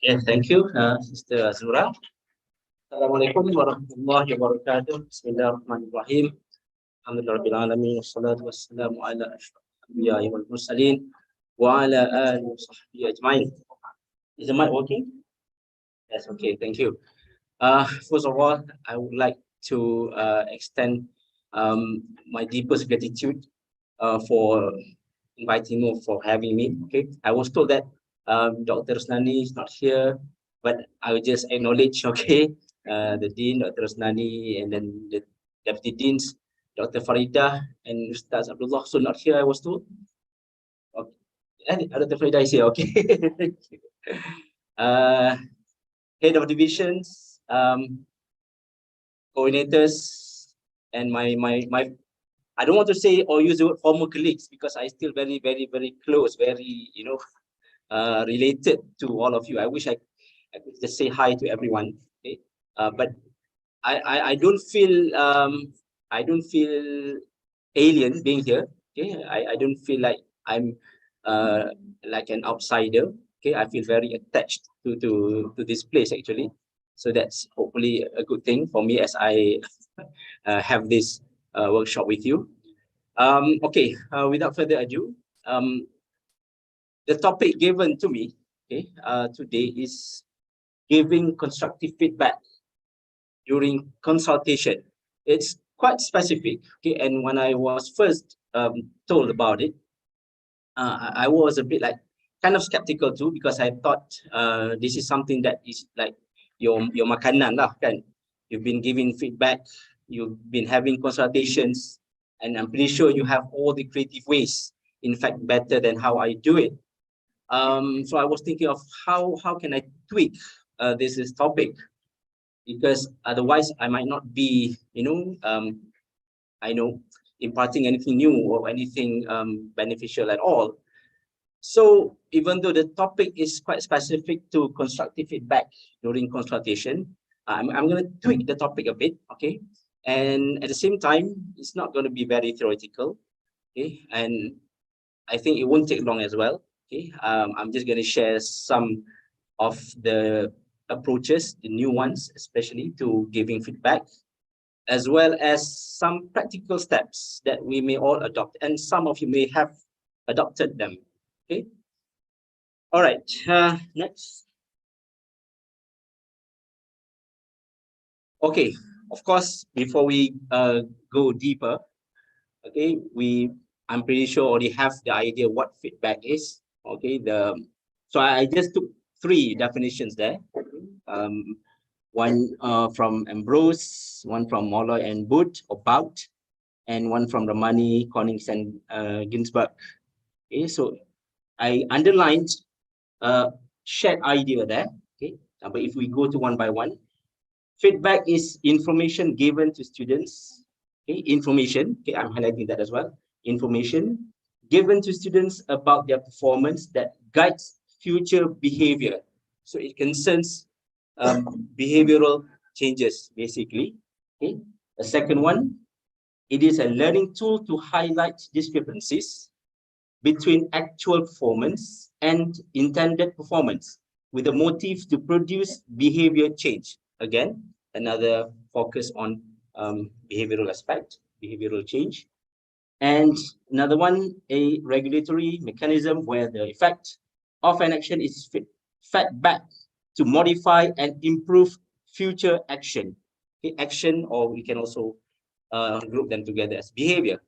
Yes, thank you, Sister Azura. Assalamualaikum warahmatullahi wabarakatuh. Bismillahirrahmanirrahim. Alhamdulillahirabbil alamin wassalatu wassalamu ala asyrafil anbiya'i wal mursalin wa ala alihi wa sahbihi ajmain. Is the mic working? Yes, okay, thank you. First of all, I would like to extend my deepest gratitude for inviting me, for having me. Okay, I was told that Dr. Rusnani is not here, but I will just acknowledge, okay, the Dean, Dr. Rusnani, and then the Deputy Deans, Dr. Farida, and Ustaz Abdullah, also not here, I was told. Okay. And Dr. Farida is here, okay. Thank you. Head of divisions, coordinators, and my I don't want to say or use the word former colleagues because I still very close, very related to all of you. I wish I could just say hi to everyone. Okay, but I don't feel alien being here. Okay, I don't feel like I'm like an outsider. Okay, I feel very attached to this place actually. So that's hopefully a good thing for me as I have this workshop with you. Okay, without further ado, the topic given to me, okay, today is giving constructive feedback during consultation. It's quite specific, okay, and when I was first told about it, I was a bit like kind of skeptical too because I thought this is something that is like your makanan lah kan. You've been giving feedback, you've been having consultations, and I'm pretty sure you have all the creative ways. In fact, better than how I do it. So I was thinking of how can I tweak this topic, because otherwise I might not be, I know, imparting anything new or anything beneficial at all. So even though the topic is quite specific to constructive feedback during consultation, I'm going to tweak the topic a bit, okay? And at the same time, it's not going to be very theoretical, okay? And I think it won't take long as well, okay? I'm just going to share some of the approaches, the new ones, especially to giving feedback, as well as some practical steps that we may all adopt, and some of you may have adopted them, okay? All right, next. Okay, of course, before we go deeper, okay, I'm pretty sure already have the idea what feedback is. Okay, so I just took three definitions there. One from Ambrose, one from Molloy and Booth or Bout, and one from Ramani, Connings, and Ginsberg. Okay, so I underlined shared idea there. Okay, but if we go to one by one, feedback is information given to students. Okay, information. Okay, I'm highlighting that as well. Information given to students about their performance that guides future behavior. So it concerns behavioral changes, basically. Okay. The second one, it is a learning tool to highlight discrepancies between actual performance and intended performance with a motive to produce behavior change. Again, another focus on behavioral aspect, behavioral change. And another one, a regulatory mechanism where the effect of an action is fed back to modify and improve future action. Okay, action, or we can also group them together as behavior.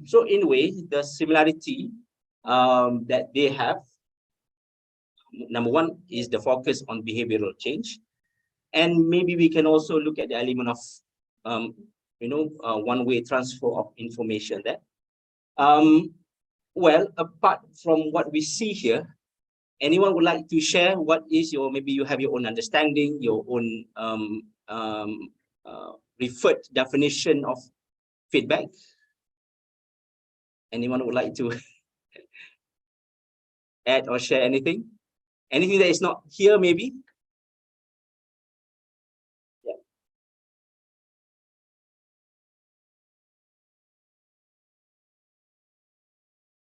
So in a way, the similarity that they have, number one is the focus on behavioral change. And maybe we can also look at the element of, one-way transfer of information there. Well, apart from what we see here, anyone would like to share what is your, maybe you have your own understanding, your own referred definition of feedback? Anyone would like to add or share anything? Anything that is not here, maybe? Yeah.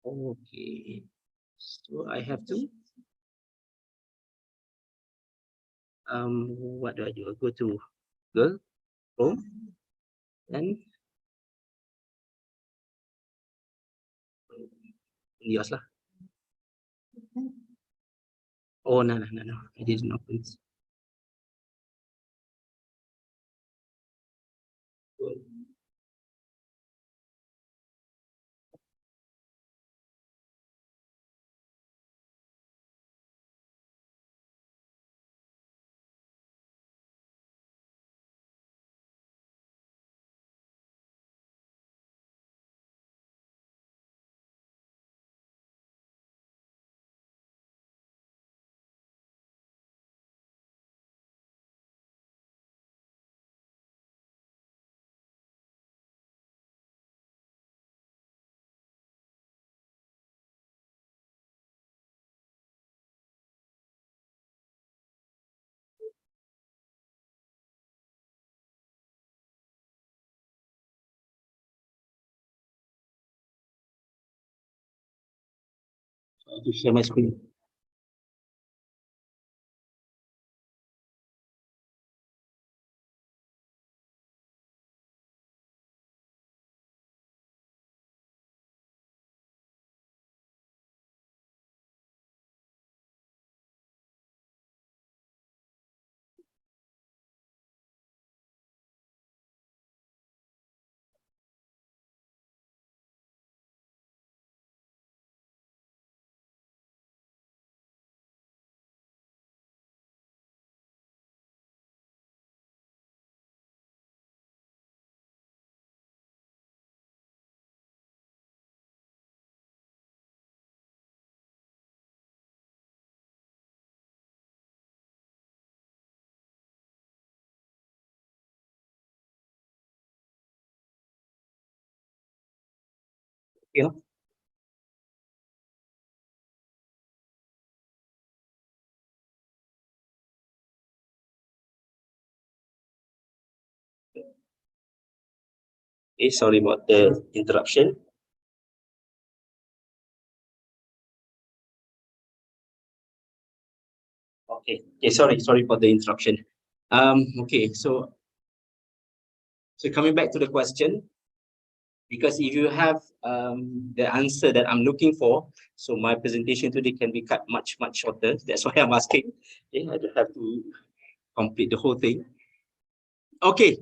Okay. So I have to. what do I do? I go to Google Chrome and yours lah. Oh no, I didn't open it. To share my screen. Yeah. Okay, sorry about the interruption. Okay, sorry for the interruption. Okay, so coming back to the question, because if you have the answer that I'm looking for, so my presentation today can be cut much shorter. That's why I'm asking. Okay, I don't have to complete the whole thing. Okay.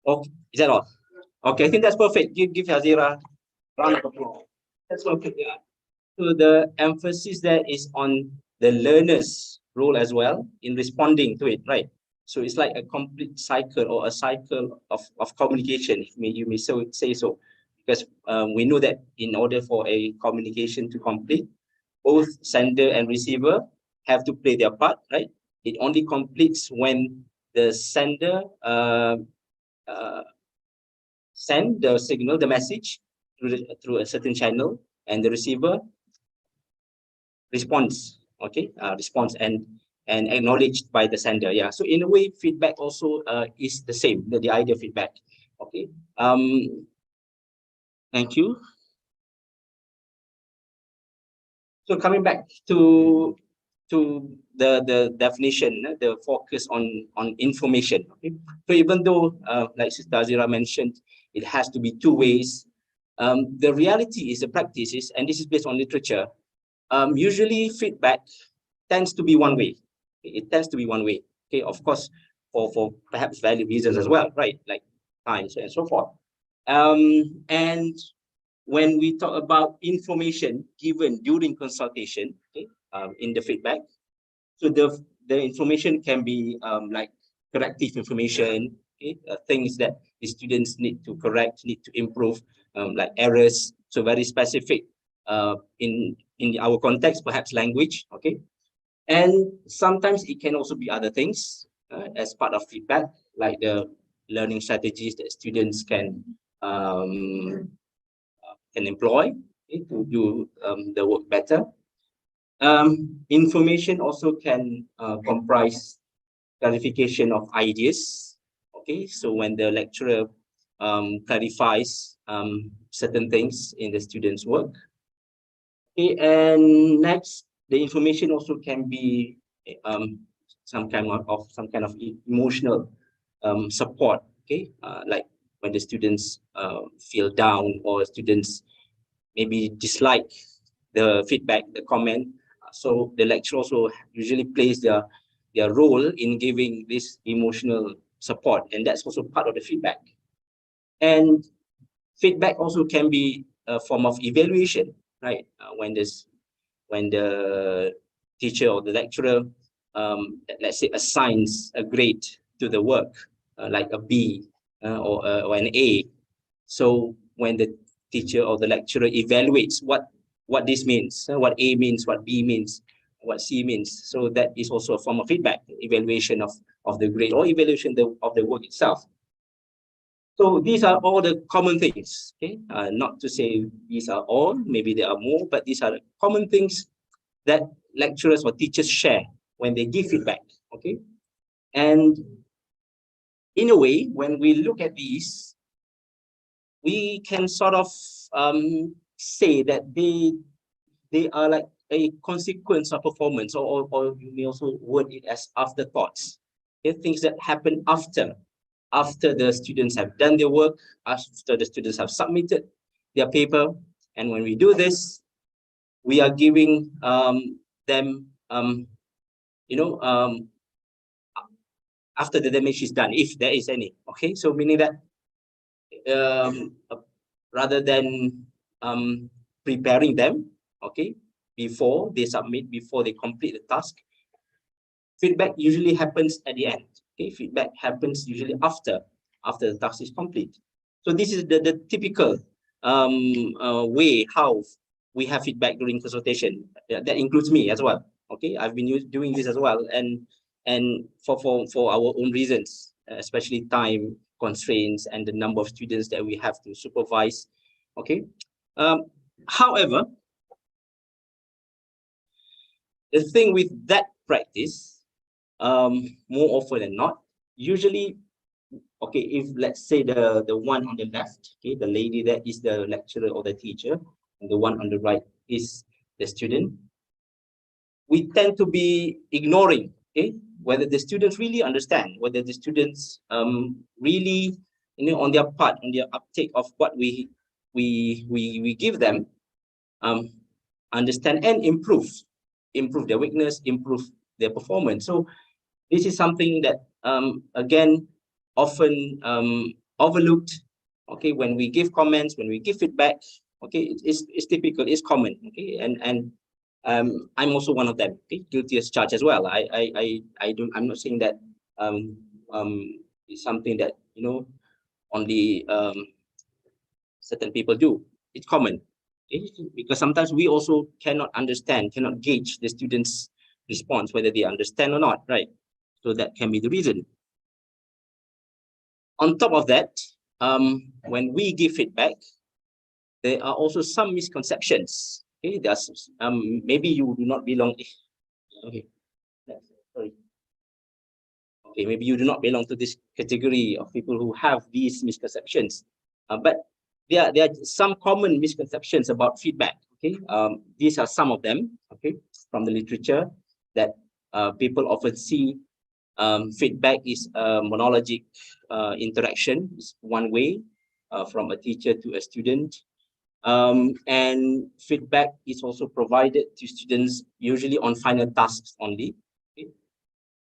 Okay, is that all? Okay, I think that's perfect. Give Hazira a round of applause. That's okay. Yeah. So the emphasis there is on the learner's role as well in responding to it, right? So it's like a complete cycle or a cycle of communication, you may say so, because we know that in order for a communication to complete, both sender and receiver have to play their part, right? It only completes when the sender uh, send the signal, the message through a certain channel, and the receiver response, okay, response and acknowledged by the sender. Yeah, so in a way, feedback also is the same, the idea of feedback. Okay, thank you. So coming back to the definition, the focus on information. Okay, so even though like Sister Azira mentioned, it has to be two ways. The reality is the practices, and this is based on literature. Usually, feedback tends to be one way. It tends to be one way. Okay, of course, for perhaps valid reasons as well, right? Like time and so forth. And when we talk about information given during consultation, okay, in the feedback, so the information can be like corrective information, okay, things that the students need to correct, need to improve, like errors. So very specific in our context, perhaps language, okay. And sometimes it can also be other things as part of feedback, like the learning strategies that students can employ, okay, to do the work better. Information also can comprise clarification of ideas. Okay, so when the lecturer clarifies certain things in the student's work. Okay, and next, the information also can be some kind of emotional support. Okay, like when the students feel down, or students maybe dislike the feedback, the comment. So the lecturer also usually plays their role in giving this emotional support, and that's also part of the feedback. And feedback also can be a form of evaluation, right? When the teacher or the lecturer, let's say, assigns a grade to the work, like a B or an A. So when the teacher or the lecturer evaluates what this means, what A means, what B means, what C means, so that is also a form of feedback, evaluation of the grade, or evaluation of the work itself. So these are all the common things, okay? Not to say these are all, maybe there are more, but these are the common things that lecturers or teachers share when they give feedback, okay? And in a way, when we look at these, we can sort of say that they are like a consequence of performance, or you may also word it as afterthoughts. Okay? Things that happen after the students have done their work, after the students have submitted their paper. And when we do this, we are giving them, after the damage is done, if there is any. Okay, so meaning that rather than preparing them, okay, before they submit, before they complete the task, feedback usually happens at the end. Okay, feedback happens usually after the task is complete. So this is the typical way how we have feedback during consultation. That includes me as well. Okay, I've been doing this as well, and for our own reasons, especially time constraints and the number of students that we have to supervise. Okay, however, the thing with that practice, more often than not, usually, okay, if let's say the one on the left, okay, the lady that is the lecturer or the teacher, and the one on the right is the student, we tend to be ignoring, okay, whether the students really understand, whether the students really, on their part, on their uptake of what we give them, understand and improve their weakness, improve their performance. So this is something that again often overlooked. Okay, when we give comments, when we give feedback, okay, it's typical, it's common. Okay, and I'm also one of them. Okay, guilty as charged as well. I'm not saying that it's something that only certain people do. It's common. Okay? Because sometimes we also cannot gauge the students' response, whether they understand or not, right? So that can be the reason. On top of that, when we give feedback, there are also some misconceptions. Okay, there's maybe you do not belong. Okay, sorry. Okay, maybe you do not belong to this category of people who have these misconceptions, but there are some common misconceptions about feedback. Okay, these are some of them. Okay, from the literature, that people often see feedback is a monologic interaction. It's one way from a teacher to a student. And feedback is also provided to students usually on final tasks only. Okay?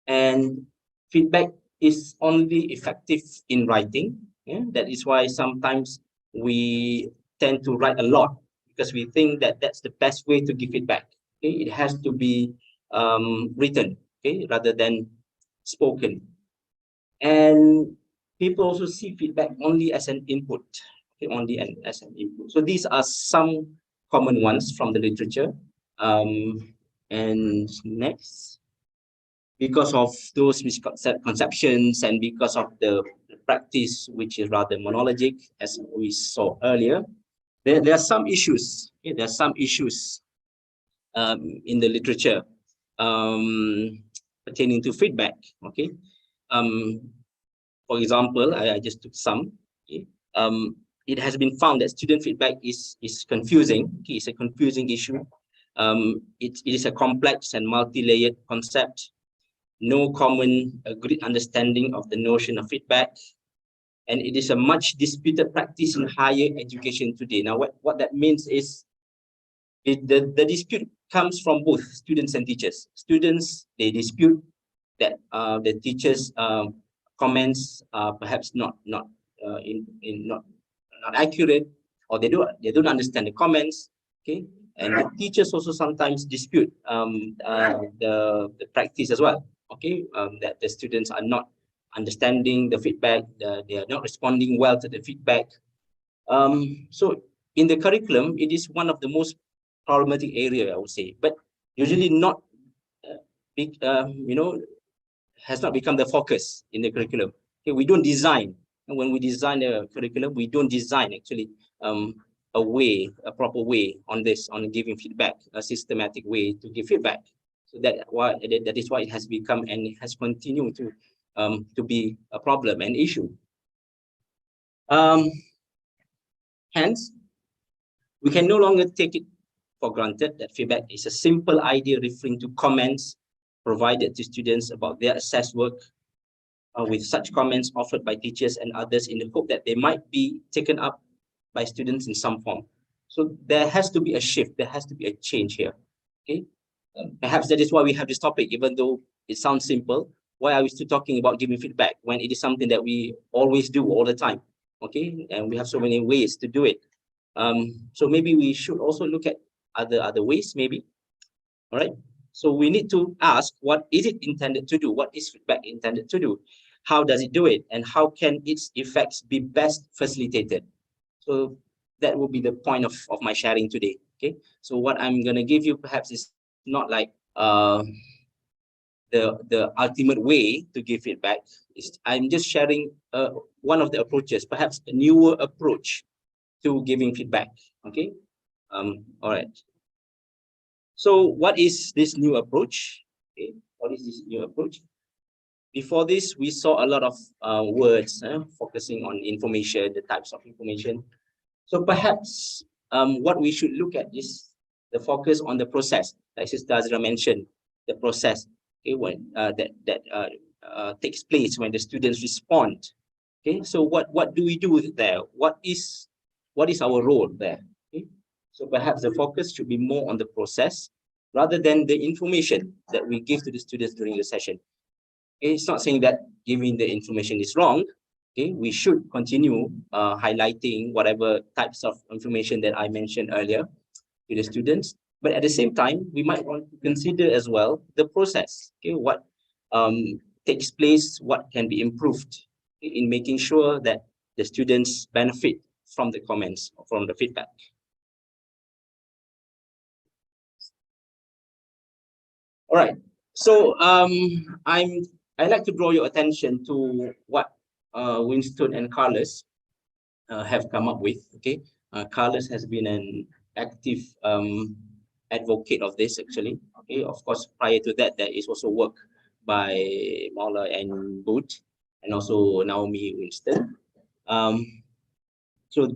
And feedback is only effective in writing. Yeah? That is why sometimes we tend to write a lot, because we think that that's the best way to give feedback. Okay? It has to be written, okay, rather than spoken. And people also see feedback only as an input, okay, only as an input. So these are some common ones from the literature. And next, because of those misconceptions and because of the practice, which is rather monologic, as we saw earlier, there are some issues. Okay? There are some issues in the literature pertaining to feedback. Okay, for example, I just took some. Okay? It has been found that student feedback is confusing. Okay? It's a confusing issue. It is a complex and multi-layered concept. No common agreed understanding of the notion of feedback, and it is a much disputed practice in higher education today. Now, what that means is the dispute comes from both students and teachers. Students, they dispute that the teachers' comments are perhaps not accurate, or they don't understand the comments. Okay, and the teachers also sometimes dispute the practice as well. Okay, that the students are not understanding the feedback, they are not responding well to the feedback. So in the curriculum, it is one of the most problematic area, I would say, but usually not big, has not become the focus in the curriculum. Okay, we don't design, and when we design a curriculum, we don't design actually a proper way on this, on giving feedback, a systematic way to give feedback. So that is why it has become, and it has continued to be a problem and issue. Hence, we can no longer take it for granted that feedback is a simple idea referring to comments provided to students about their assessed work, with such comments offered by teachers and others in the hope that they might be taken up by students in some form. So there has to be a shift, there has to be a change here. Okay, perhaps that is why we have this topic, even though it sounds simple. Why are we still talking about giving feedback when it is something that we always do all the time? Okay, and we have so many ways to do it. So maybe we should also look at other ways, maybe. All right. So we need to ask, what is it intended to do? What is feedback intended to do? How does it do it? And how can its effects be best facilitated? So that will be the point of my sharing today. Okay. So what I'm going to give you perhaps is not like the ultimate way to give feedback. I'm just sharing one of the approaches, perhaps a newer approach to giving feedback. Okay. All right. So what is this new approach? Okay. What is this new approach? Before this, we saw a lot of words focusing on information, the types of information. So perhaps what we should look at is the focus on the process, like Sister Azra mentioned, the process, okay, when that takes place when the students respond. Okay, so what do we do there? What is our role there? Okay, so perhaps the focus should be more on the process rather than the information that we give to the students during the session. Okay, it's not saying that giving the information is wrong. Okay, we should continue highlighting whatever types of information that I mentioned earlier to the students. But at the same time, we might want to consider as well the process. Okay, what takes place, what can be improved in making sure that the students benefit from the comments, from the feedback. All right. So I'd like to draw your attention to what Winston and Carlos have come up with. Okay, Carlos has been an active advocate of this actually. Okay, of course, prior to that, there is also work by Maula and Booth, and also Naomi Winston. So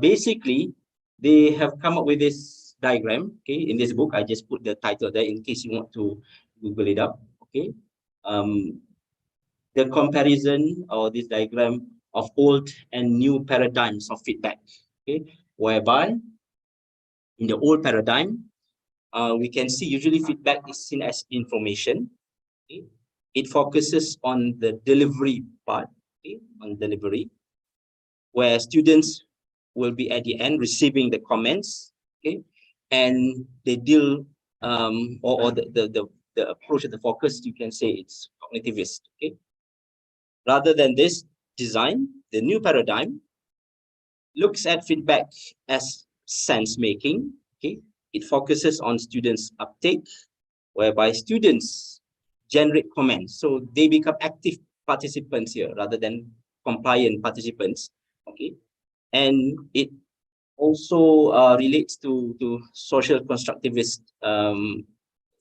basically, they have come up with this diagram. Okay, in this book, I just put the title there in case you want to Google it up. Okay, the comparison or this diagram of old and new paradigms of feedback. Okay, whereby in the old paradigm, we can see usually feedback is seen as information. Okay? It focuses on the delivery part, okay? On delivery, where students will be at the end receiving the comments, okay, and they deal or the approach of the focus, you can say it's cognitivist, okay. Rather than this design, the new paradigm looks at feedback as sense making, okay. It focuses on students' uptake, whereby students generate comments, so they become active participants here rather than compliant participants, okay. And it also relates to social constructivist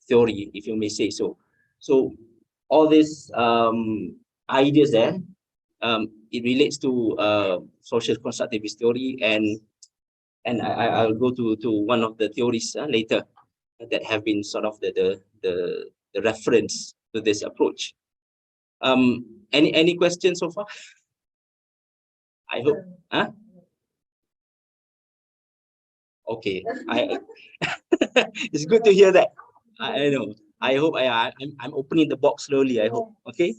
theory, if you may say so. So all these ideas there, it relates to social constructivist theory, and I'll go to one of the theories later that have been sort of the reference to this approach. Any questions so far? I hope. Huh? Okay. It's good to hear that. I know. I hope I'm opening the box slowly. I hope. Okay.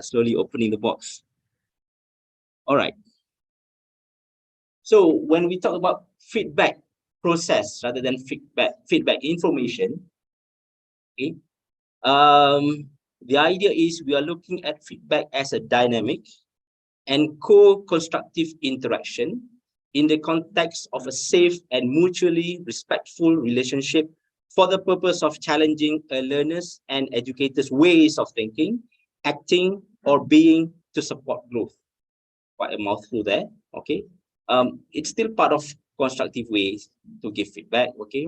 Slowly opening the box. All right. So when we talk about feedback process rather than feedback information, okay, the idea is we are looking at feedback as a dynamic and co-constructive interaction in the context of a safe and mutually respectful relationship for the purpose of challenging a learner's and educators' ways of thinking, acting, or being to support growth. Quite a mouthful there. Okay. It's still part of constructive ways to give feedback. Okay.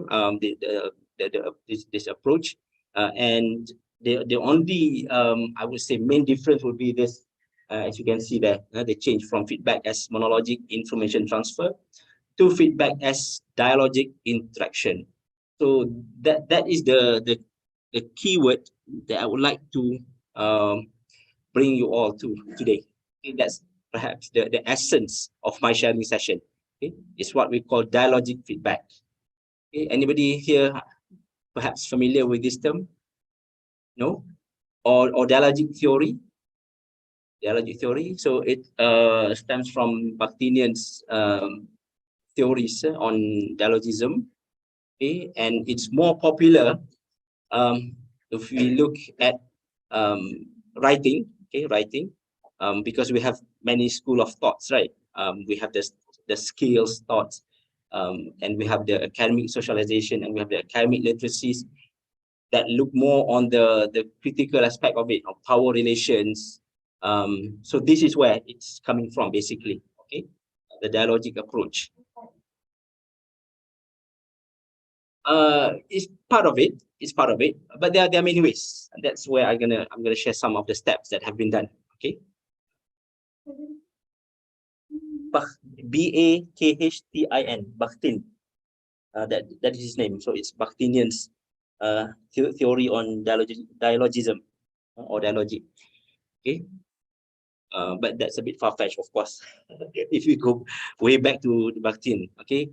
This approach, and the only I would say main difference would be this. As you can see there, the change from feedback as monologic information transfer to feedback as dialogic interaction. So that is the keyword that I would like to bring you all to today. Okay, that's perhaps the essence of my sharing session. Okay, it's what we call dialogic feedback. Okay, anybody here perhaps familiar with this term? No? Or dialogic theory? Dialogic theory. So it stems from Bakhtinian's theories on dialogism. Okay, and it's more popular if we look at writing. Okay, writing, because we have many school of thoughts, right? We have the skills thoughts, and we have the academic socialization, and we have the academic literacies that look more on the critical aspect of it, of power relations. So this is where it's coming from, basically. Okay, the dialogic approach. It's part of it. It's part of it, but there are many ways. And that's where I'm gonna share some of the steps that have been done. Okay. Bakhtin, Bakhtin. That is his name. So it's Bakhtinian's theory on dialogism or dialogy. Okay. But that's a bit far-fetched, of course. If you go way back to Bakhtin, okay,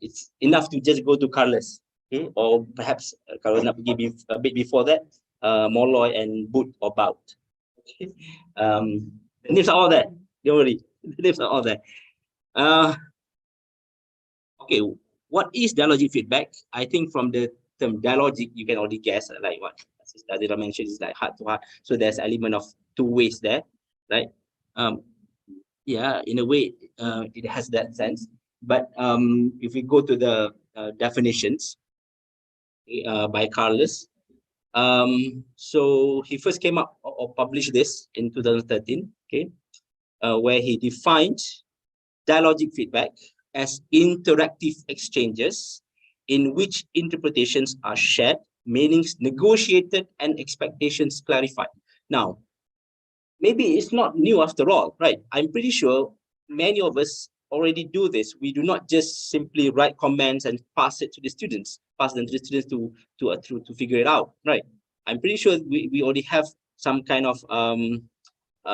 it's enough to just go to Carlos, okay, or perhaps kalau nak pergi a bit before that, Molloy and Boot or Bout. Okay. The names are all there. Don't worry, the names are all there. Okay, what is dialogic feedback? I think from the term dialogic, you can already guess, like what Sister mentioned, is like heart to heart. So there's element of two ways there, right? Yeah, in a way, it has that sense. But if we go to the definitions by Carlos, so he first came up or published this in 2013, okay, where he defined dialogic feedback as interactive exchanges in which interpretations are shared, meanings negotiated, and expectations clarified. Now, maybe it's not new after all, right? I'm pretty sure many of us already do this. We do not just simply write comments and pass them to the students to figure it out, right? I'm pretty sure we already have some kind of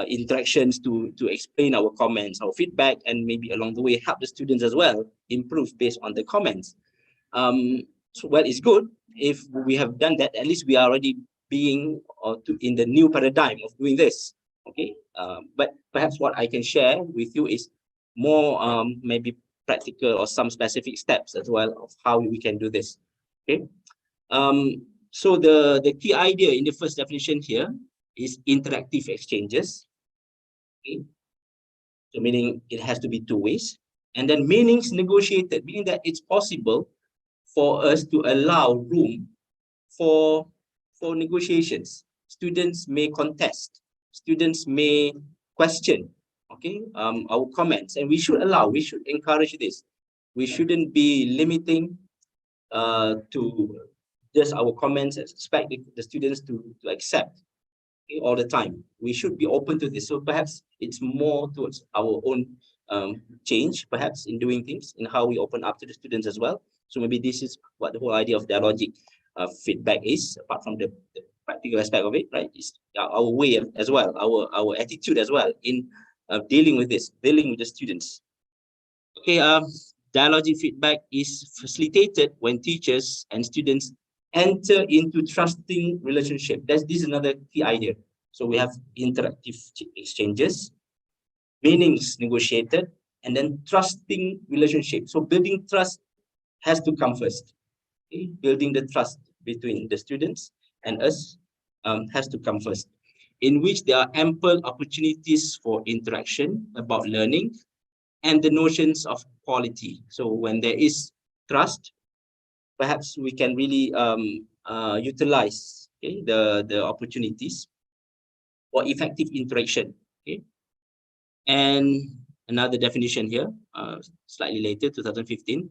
interactions to explain our comments, our feedback, and maybe along the way help the students as well improve based on the comments. So well, it's good if we have done that. At least we are already being in the new paradigm of doing this. Okay, but perhaps what I can share with you is more maybe practical or some specific steps as well of how we can do this. Okay, so the key idea in the first definition here is interactive exchanges. Okay, so meaning it has to be two ways, and then meanings negotiated, meaning that it's possible for us to allow room for negotiations. Students may contest, students may question, okay, our comments, and we should encourage this. we shouldn't be limiting to just our comments and expect the students to accept, okay, all the time. We should be open to this. So perhaps it's more towards our own change, perhaps in doing things, in how we open up to the students as well. So maybe this is what the whole idea of dialogic feedback is, apart from the practical aspect of it, right? It's our way as well, our attitude as well in dealing with this, dealing with the students. Okay, dialogic feedback is facilitated when teachers and students enter into trusting relationship. This is another key idea. So we have interactive exchanges, meanings negotiated, and then trusting relationship. So building trust has to come first. Okay? Building the trust between the students and us has to come first, in which there are ample opportunities for interaction about learning and the notions of quality. So when there is trust, perhaps we can really utilize, okay, the opportunities for effective interaction. Okay, and another definition here, slightly later, 2015,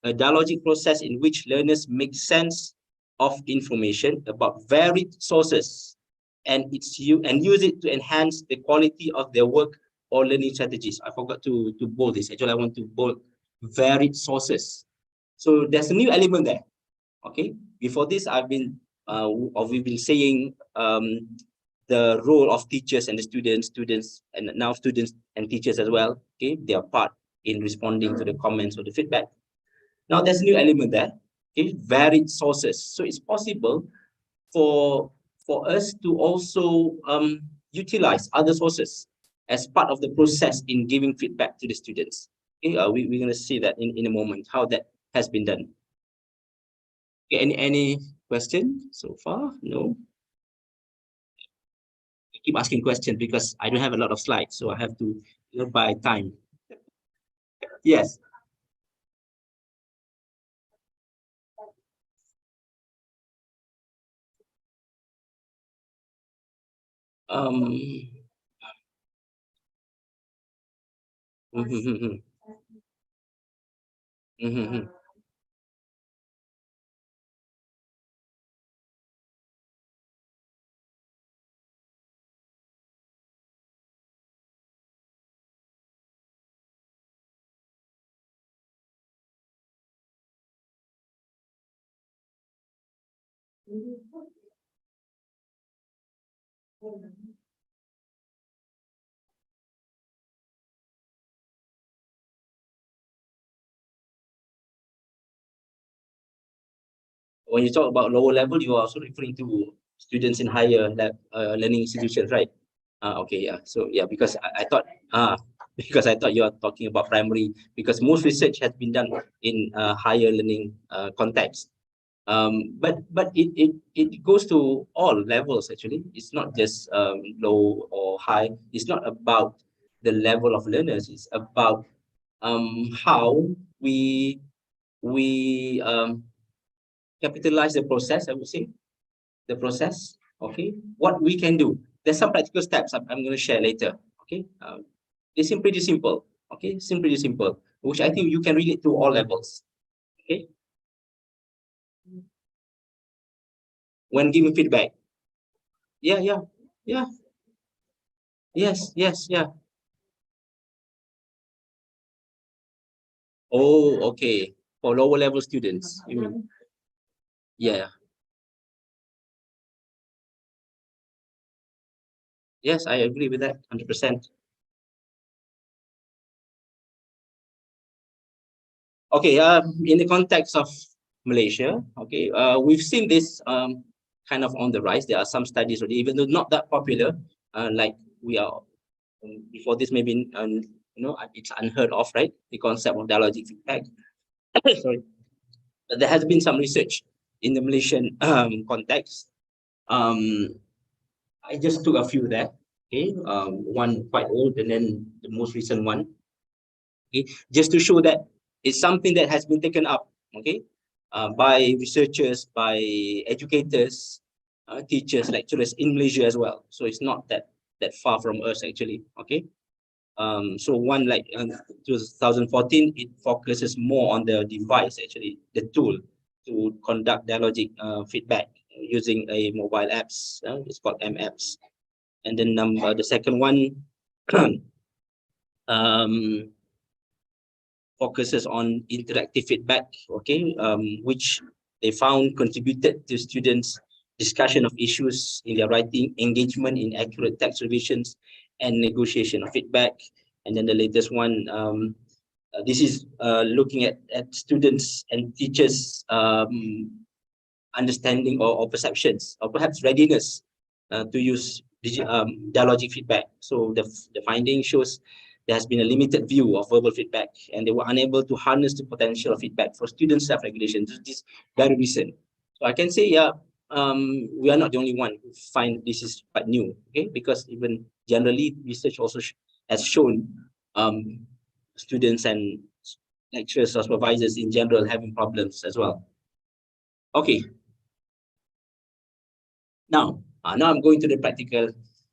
a dialogic process in which learners make sense of information about varied sources and use it to enhance the quality of their work or learning strategies. I forgot to bold this. Actually, I want to bold varied sources. So there's a new element there. Okay. Before this, we've been saying the role of teachers and the students, and now students and teachers as well. Okay, they are part in responding to the comments or the feedback. Now there's a new element there. Okay, varied sources. So it's possible for us to also utilize other sources as part of the process in giving feedback to the students. Okay, we're going to see that in a moment, how that has been done. Okay, any question so far? No? I keep asking questions because I don't have a lot of slides, so I have to buy time. Yes. When you talk about lower level, you are also referring to students in higher learning institutions, right? Okay, yeah. So yeah, because I thought because I thought you are talking about primary, because most research has been done in higher learning context. But it goes to all levels actually. It's not just low or high. It's not about the level of learners. It's about how we capitalize the process. I would say the process. Okay, what we can do. There's some practical steps I'm going to share later. Okay, they seem pretty simple. Okay, seem pretty simple, which I think you can read it to all levels. Okay, when giving feedback. Yeah, yeah, yeah. Yes, yes, yeah. Oh, okay. For lower level students, you mean? Yeah. Yes, I agree with that 100%. Okay, in the context of Malaysia, okay, we've seen this kind of on the rise. There are some studies already, even though not that popular, like we are before this, maybe it's unheard of, right? The concept of dialogic feedback. Sorry, but there has been some research in the Malaysian context. Um, I just took a few there. Okay, one quite old and then the most recent one. Okay, just to show that it's something that has been taken up. Okay, by researchers, by educators, teachers, lecturers in Malaysia as well. So it's not that far from us actually. Okay, So one like 2014, it focuses more on the device, actually, the tool to conduct dialogic feedback using a mobile apps. It's called M apps. And then the second one um, focuses on interactive feedback, okay, which they found contributed to students' discussion of issues in their writing, engagement in accurate text revisions, and negotiation of feedback. And then the latest one, this is looking at students and teachers' understanding or perceptions, or perhaps readiness to use dialogic feedback. So the finding shows there has been a limited view of verbal feedback, and they were unable to harness the potential of feedback for student self-regulation. This is very recent. So I can say, yeah, we are not the only one who find this is quite new, okay? Because even generally, research also has shown students and lecturers or supervisors in general having problems as well. Okay, now I'm going to the practical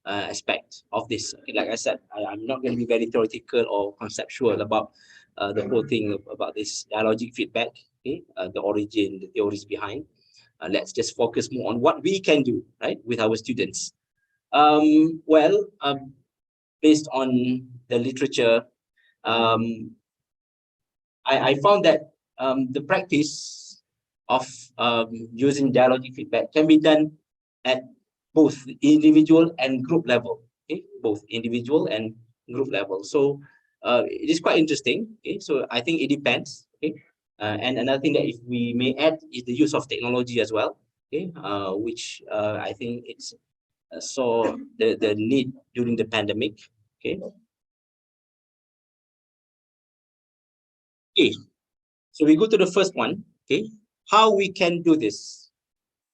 aspect of this. Okay, like I said, I'm not going to be very theoretical or conceptual about the whole thing about this dialogic feedback, okay, the origin, the theories behind. Let's just focus more on what we can do, right, with our students. Well, based on the literature, um, I found that the practice of using dialogic feedback can be done at both individual and group level. Okay, both individual and group level. So it is quite interesting. Okay, so I think it depends. Okay, and another thing that if we may add is the use of technology as well. Okay, which I think it's saw the need during the pandemic. Okay. Okay. So we go to the first one. Okay, how we can do this?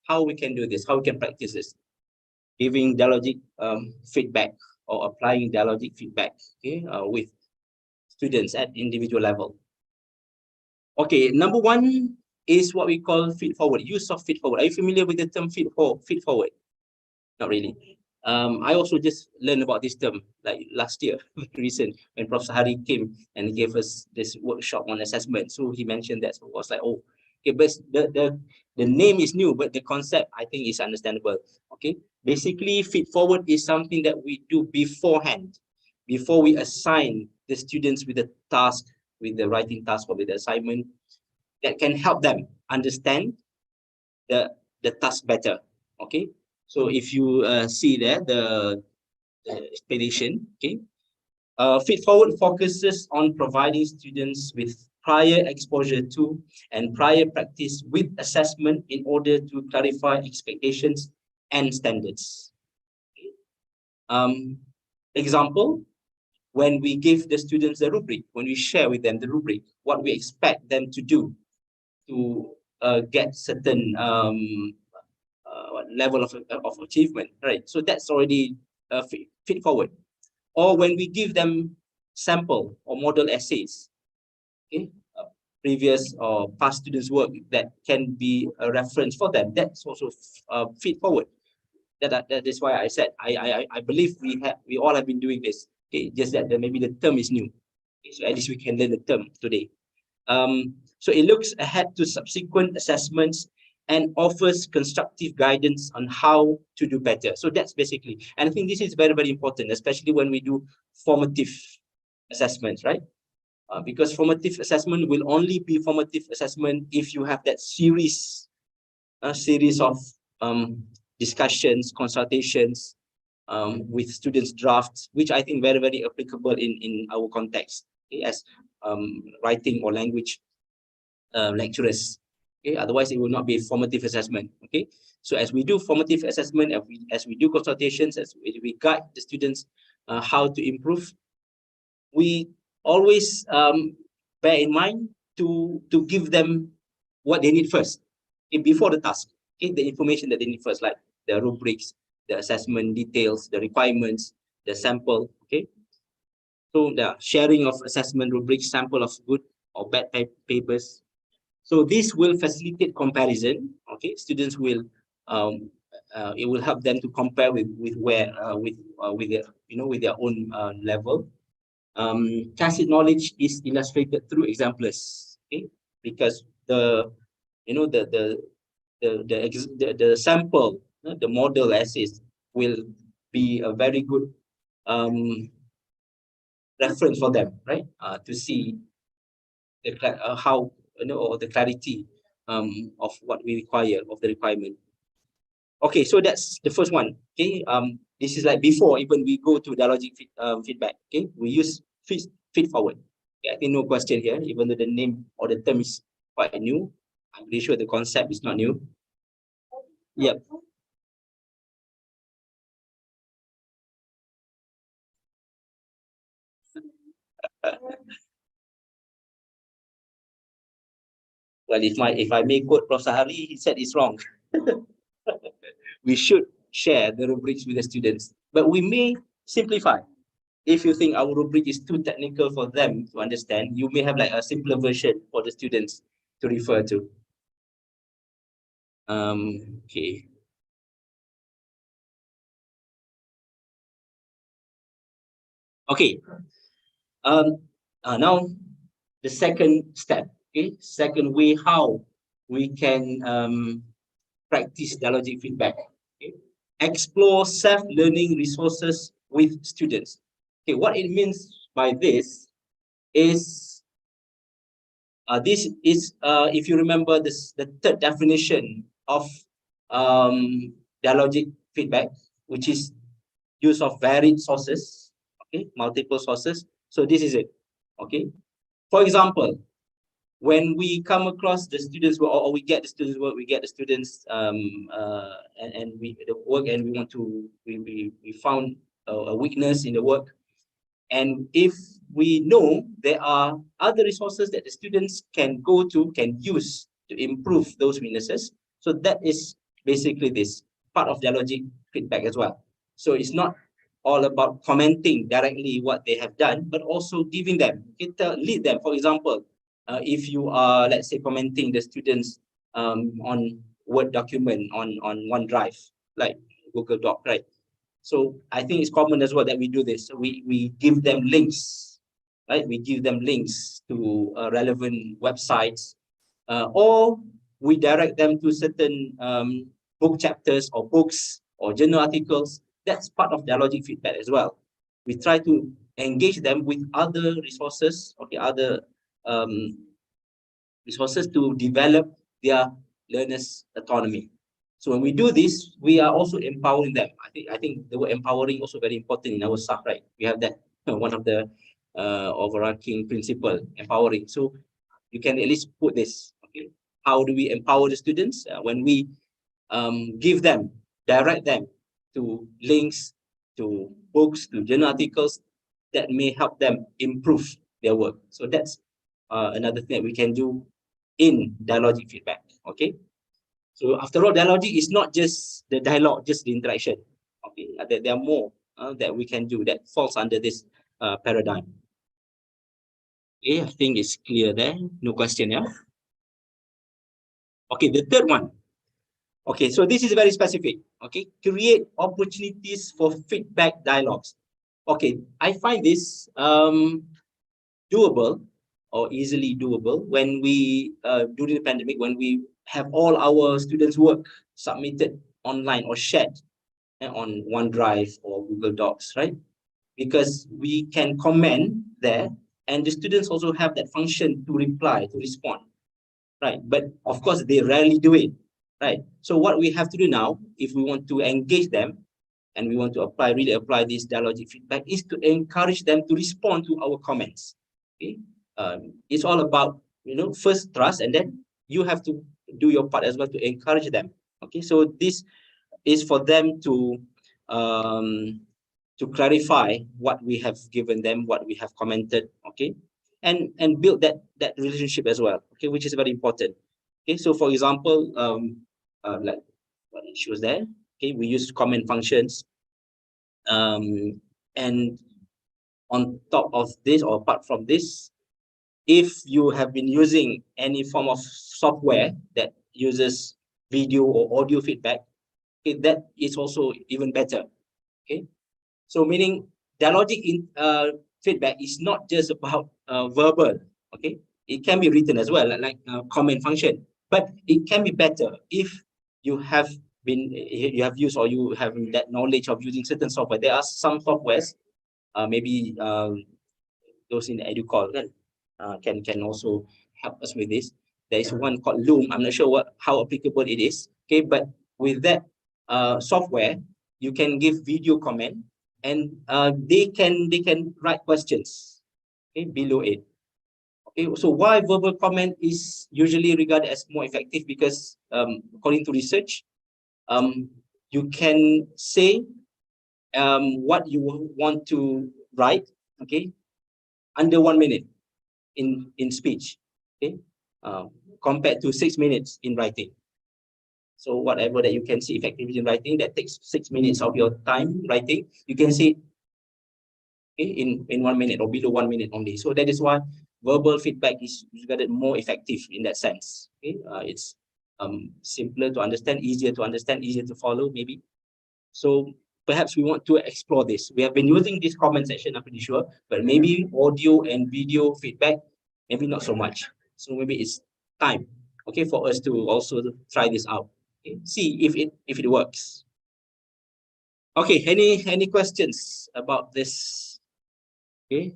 How we can do this? How we can practice this? Giving dialogic feedback or applying dialogic feedback, okay, with students at individual level. Okay, number one is what we call feed forward. Use of feed forward. Are you familiar with the term feed forward? Not really. I also just learned about this term like last year, recent, when Professor Hari came and gave us this workshop on assessment. So he mentioned that. So I was like, oh, okay, but the name is new, but the concept I think is understandable. Okay, basically, feed forward is something that we do beforehand, before we assign the students with the task, with the writing task or with the assignment, that can help them understand the task better. Okay, so if you see there the explanation, okay, feed forward focuses on providing students with prior exposure to and prior practice with assessment in order to clarify expectations and standards. Okay. Example, when we give the students the rubric, when we share with them the rubric, what we expect them to do to get certain level of achievement, right? So that's already feed forward. Or when we give them sample or model essays, okay, previous or past students' work that can be a reference for them, that's also feed forward. That is why I said I believe we all have been doing this. Okay, just that maybe the term is new. Okay, so at least we can learn the term today. So it looks ahead to subsequent assessments and offers constructive guidance on how to do better. So that's basically, and I think this is very, very important, especially when we do formative assessments, right? Because formative assessment will only be formative assessment if you have that series, a series of discussions, consultations with students' drafts, which I think very, very applicable in our context, okay, as writing or language lecturers. Okay, otherwise it will not be formative assessment. Okay, so as we do formative assessment, as we do consultations, as we guide the students how to improve, we always bear in mind to give them what they need first, okay, before the task. Okay, the information that they need first, like the rubrics, the assessment details, the requirements, the sample. Okay, so the sharing of assessment rubrics, sample of good or bad papers. So this will facilitate comparison. Okay, students will it will help them to compare with their with their with their own level. Tacit knowledge is illustrated through exemplars, okay? Because the the sample, the model essays will be a very good reference for them, right? To see the how or the clarity of what we require, of the requirement. Okay, so that's the first one. Okay, this is like before even we go to dialogic feedback. Okay, we use feed forward. Okay, I think no question here, even though the name or the term is quite new. I'm pretty sure the concept is not new. Yep. Well, if I may quote Prof. Sahari, he said it's wrong. We should share the rubrics with the students, but we may simplify. If you think our rubric is too technical for them to understand, you may have like a simpler version for the students to refer to. Okay. Okay. Now the second step. Okay. Second way how we can practice dialogic feedback. Okay. Explore self-learning resources with students. Okay. What it means by this is if you remember this, the third definition of dialogic feedback, which is use of varied sources, okay, multiple sources. So this is it, okay. For example, when we come across the students work, or we get the students work, we get the students and we the work, and we want to we found a weakness in the work. And if we know there are other resources that the students can go to, can use to improve those weaknesses, so that is basically this part of dialogic feedback as well. So it's not all about commenting directly what they have done, but also giving them, lead them. For example, if you are, let's say, commenting the students on Word document on OneDrive, like Google Doc, right? So I think it's common as well that we do this. So we give them links, right? We give them links to relevant websites, or we direct them to certain book chapters or books or journal articles. That's part of dialogic feedback as well. We try to engage them with other resources, okay, other resources to develop their learners' autonomy. So when we do this, we are also empowering them. I think the word empowering also very important in our staff, right? We have that one of the overarching principle, empowering. So you can at least put this. Okay, how do we empower the students? When we give them, direct them to links, to books, to journal articles that may help them improve their work. So that's another thing that we can do in dialogic feedback. Okay. So after all, dialogic is not just the dialogue, just the interaction. Okay, there are more that we can do that falls under this paradigm. Okay, I think it's clear there. No question, yeah. Okay, the third one. Okay, so this is very specific. Okay, create opportunities for feedback dialogues. Okay, I find this doable or easily doable when we during the pandemic, when we have all our students' work submitted online or shared on OneDrive or Google Docs, right? Because we can comment there, and the students also have that function to reply, to respond, right? But of course, they rarely do it, right? So what we have to do now, if we want to engage them and we want to really apply this dialogic feedback, is to encourage them to respond to our comments. Okay, it's all about first trust, and then you have to do your part as well to encourage them. Okay, so this is for them to clarify what we have given them, what we have commented. Okay, and build that relationship as well. Okay, which is very important. Okay, so for example, like what it shows there. Okay, we use comment functions, and on top of this or apart from this, if you have been using any form of software that uses video or audio feedback, okay, that is also even better. Okay, so meaning dialogic feedback is not just about verbal. Okay, it can be written as well, like comment function, but it can be better if you have used, or you have that knowledge of using certain software. There are some softwares, maybe those in the educall can also help us with this. There is one called Loom. I'm not sure how applicable it is. Okay, but with that software, you can give video comment, and they can write questions, okay, below it. Okay, so why verbal comment is usually regarded as more effective? Because according to research, you can say what you want to write, okay, under 1 minute in speech, okay, compared to 6 minutes in writing. So whatever that you can see effectively in writing, that takes 6 minutes of your time writing, you can see in 1 minute or below 1 minute only. So that is why verbal feedback is regarded more effective in that sense. Okay, it's simpler to understand, easier to follow, maybe. So perhaps we want to explore this. We have been using this comment section, I'm pretty sure, but maybe audio and video feedback, maybe not so much. So maybe it's time, okay, for us to also try this out. Okay? See if it works. Okay, any questions about this? Okay,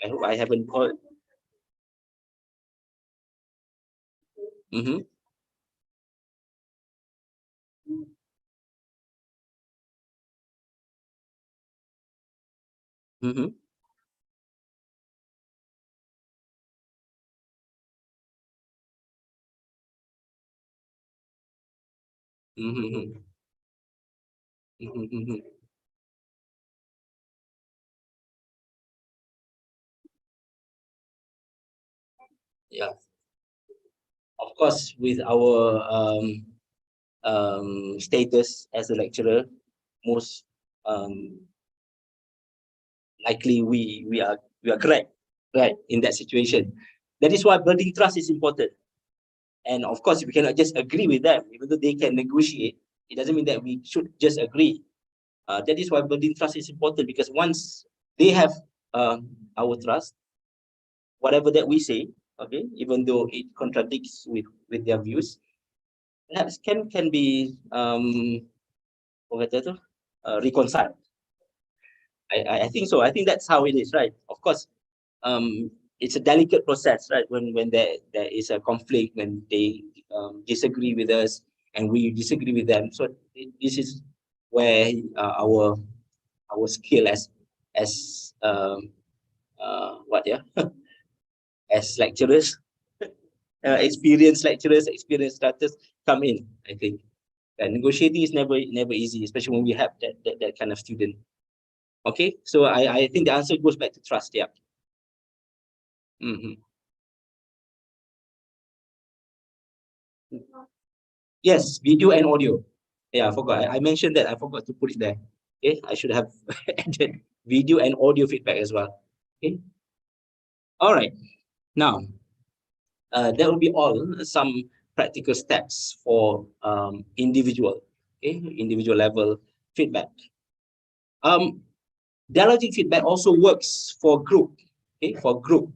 I hope I haven't called. Mm-hmm. Mm-hmm. Mm-hmm. Mm-hmm. Yeah, of course, with our status as a lecturer, most um, likely we are correct, right, in that situation. That is why building trust is important. And of course, we cannot just agree with them, even though they can negotiate. It doesn't mean that we should just agree. That is why building trust is important, because once they have our trust, whatever that we say, okay, even though it contradicts with their views, perhaps can be reconciled. I think so. I think that's how it is, right? Of course, it's a delicate process, right? When there is a conflict, when they disagree with us and we disagree with them. So this is where our skill as what, yeah, as lecturers, experienced lecturers, experienced instructors come in. I think negotiating is never easy, especially when we have that kind of student. Okay, so I think the answer goes back to trust. Yeah. Mm-hmm. Yes, video and audio. Yeah, I forgot. I mentioned that. I forgot to put it there. Okay, I should have added video and audio feedback as well. Okay. All right. Now, that will be all some practical steps for individual level feedback. Dialogic feedback also works for group. Okay, for group,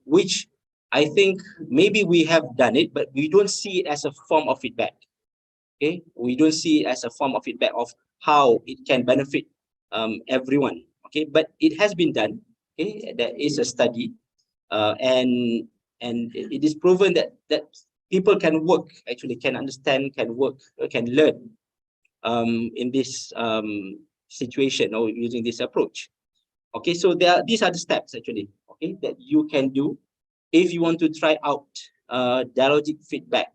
which I think maybe we have done it, but we don't see it as a form of feedback. Okay, we don't see it as a form of feedback of how it can benefit everyone. Okay, but it has been done. Okay, there is a study, and it is proven that people can work, actually can understand, can work, can learn in this situation, or using this approach. Okay, so these are the steps actually, okay, that you can do if you want to try out dialogic feedback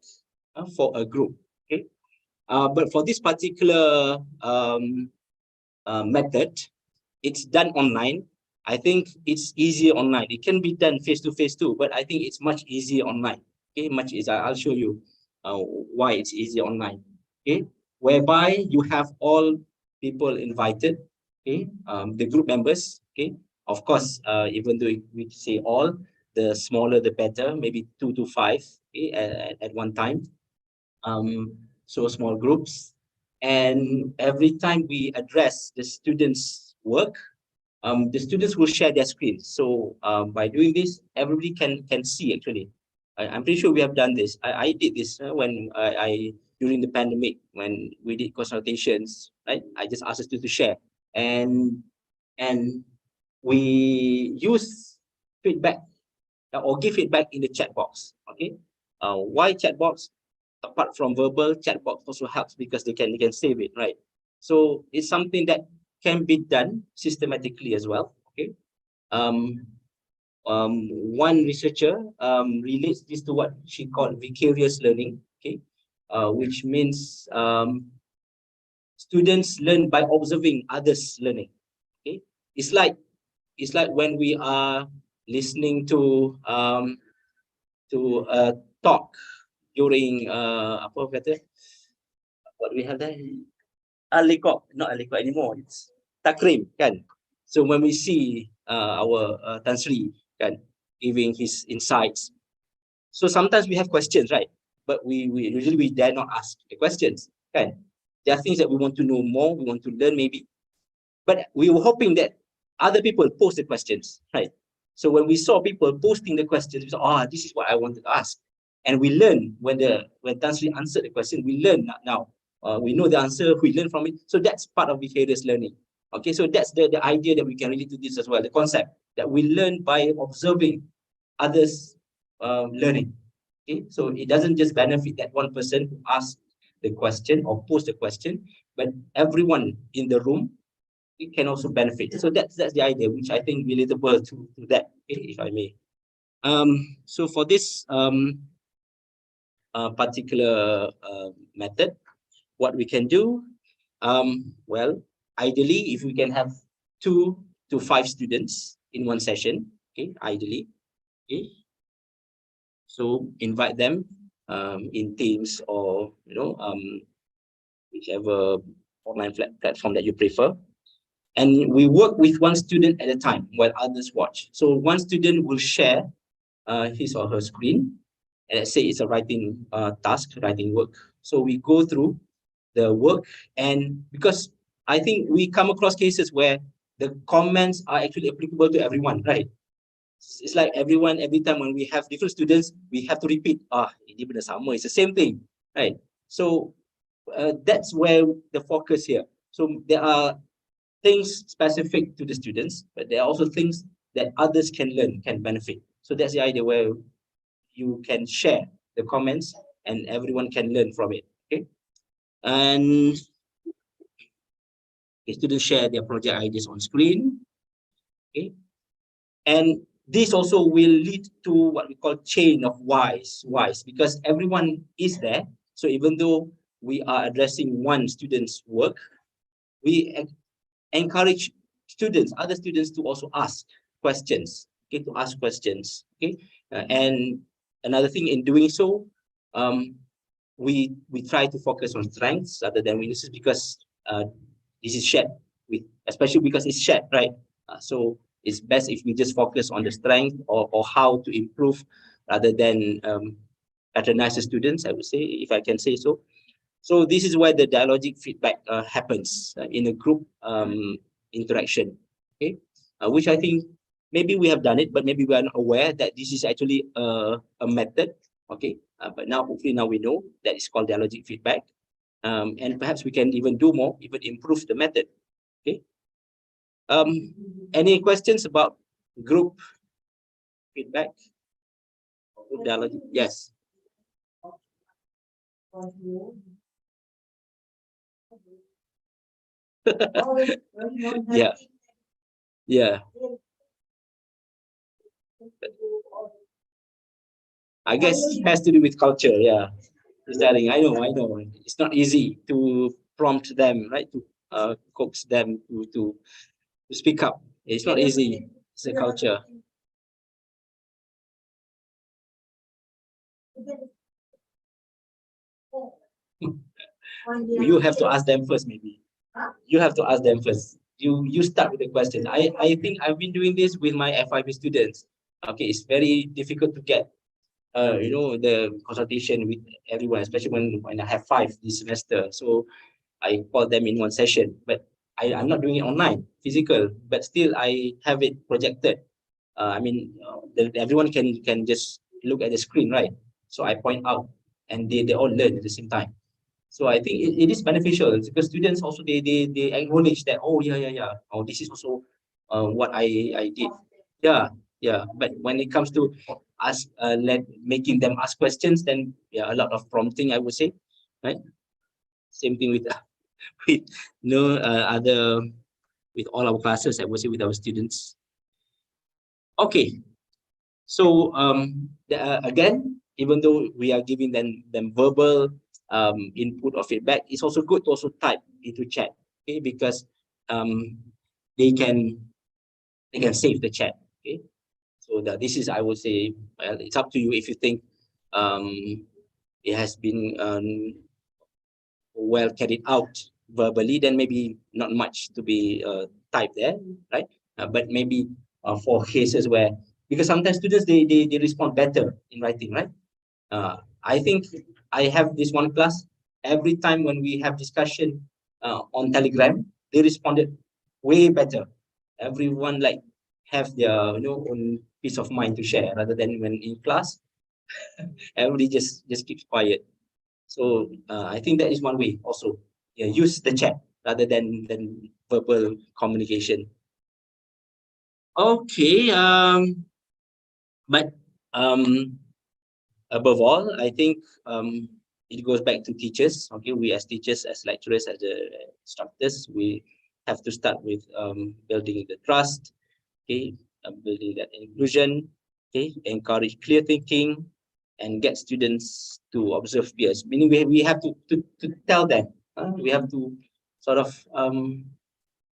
for a group. Okay, but for this particular method, it's done online. I think it's easier online. It can be done face to face too, but I think it's much easier online. Okay, much easier. I'll show you why it's easier online. Okay, whereby you have all people invited. Okay, the group members. Okay, of course, even though we say all, the smaller the better. Maybe 2 to 5, okay, at one time. So small groups, and every time we address the students' work, the students will share their screen. So by doing this, everybody can see actually. I'm pretty sure we have done this. I did this when I during the pandemic when we did consultations, right? I just asked us to share, and we use feedback or give feedback in the chat box. Okay, why chat box? Apart from verbal, chat box also helps because they can save it, right? So it's something that can be done systematically as well. Okay. Um, One researcher relates this to what she called vicarious learning. Okay, which means students learn by observing others learning. Okay, it's like when we are listening to a talk during apa kata, what we have there, alikok, not alikok anymore, it's takrim kan. So when we see our Tan Sri kan giving his insights, so sometimes we have questions, right? But we usually we dare not ask the questions kan. There are things that we want to know more, we want to learn maybe, but we were hoping that other people post the questions, right? So when we saw people posting the questions, we thought, this is what I wanted to ask. And we learn when Tan Sri answered the question, we learn now. We know the answer, we learn from it. So that's part of vicarious learning. Okay, so that's the idea that we can relate to this as well, the concept that we learn by observing others learning. Okay, so it doesn't just benefit that one person who asked the question or post the question, but everyone in the room, it can also benefit. So that's the idea, which I think relatable to that, if I may. So for this particular method, what we can do, well, ideally, if we can have 2 to 5 students in one session, okay, ideally, okay. So invite them in Teams or whichever online platform that you prefer. And we work with one student at a time while others watch. So one student will share his or her screen. And let's say it's a writing task, writing work. So we go through the work, and because I think we come across cases where the comments are actually applicable to everyone, right? It's like everyone, every time when we have different students, we have to repeat, ini benar sama, it's the same thing, right? So that's where the focus here. So there are things specific to the students, but there are also things that others can learn, can benefit. So that's the idea where you can share the comments and everyone can learn from it. Okay. And the students share their project ideas on screen. Okay. And this also will lead to what we call chain of whys, because everyone is there. So even though we are addressing one student's work, we encourage students, other students, to also ask questions. Okay, to ask questions. Okay, and another thing in doing so, we try to focus on strengths rather than weaknesses, because this is shared with, especially because it's shared, right? So it's best if we just focus on the strength or how to improve rather than patronize the students, I would say, if I can say so. So this is where the dialogic feedback happens in a group interaction, okay? Which I think maybe we have done it, but maybe we are not aware that this is actually a method, okay? But now, hopefully now we know that it's called dialogic feedback. And perhaps we can even do more, even improve the method, okay? Any questions about group feedback? Group dialogic? Yes. Yeah. Yeah. I guess it has to do with culture. Yeah. Studying. I know. It's not easy to prompt them, right? To coax them to speak up. It's not easy. It's a culture. You have to ask them first, maybe. You have to ask them first. You start with the questions. I think I've been doing this with my FIB students. Okay, it's very difficult to get the consultation with everyone, especially when I have 5 this semester. So I call them in one session. But I'm not doing it online, physical, but still I have it projected. I mean, everyone can just look at the screen, right? So I point out, and they all learn at the same time. So I think it is beneficial because students also they acknowledge that, oh yeah, oh, this is also what I did. Yeah, yeah. But when it comes to making them ask questions, then yeah, a lot of prompting, I would say, right? Same thing with with no other with all our classes, I would say, with our students. Okay, so again, even though we are giving them verbal input or feedback, it's also good to also type into chat, okay? Because um, they can save the chat, okay? So that this is, I would say, well, it's up to you if you think um, it has been well carried out verbally, then maybe not much to be typed there, right? But maybe for cases where, because sometimes students they respond better in writing, right? I think I have this one class. Every time when we have discussion on Telegram, they responded way better. Everyone like have their own peace of mind to share rather than when in class, everybody just keeps quiet. So I think that is one way also. Yeah, use the chat rather than verbal communication. Okay. But um, above all, I think it goes back to teachers. Okay, we as teachers, as lecturers, as instructors, we have to start with building the trust. Okay, building that inclusion. Okay, encourage clear thinking, and get students to observe peers. Meaning we have to tell them. We have to sort of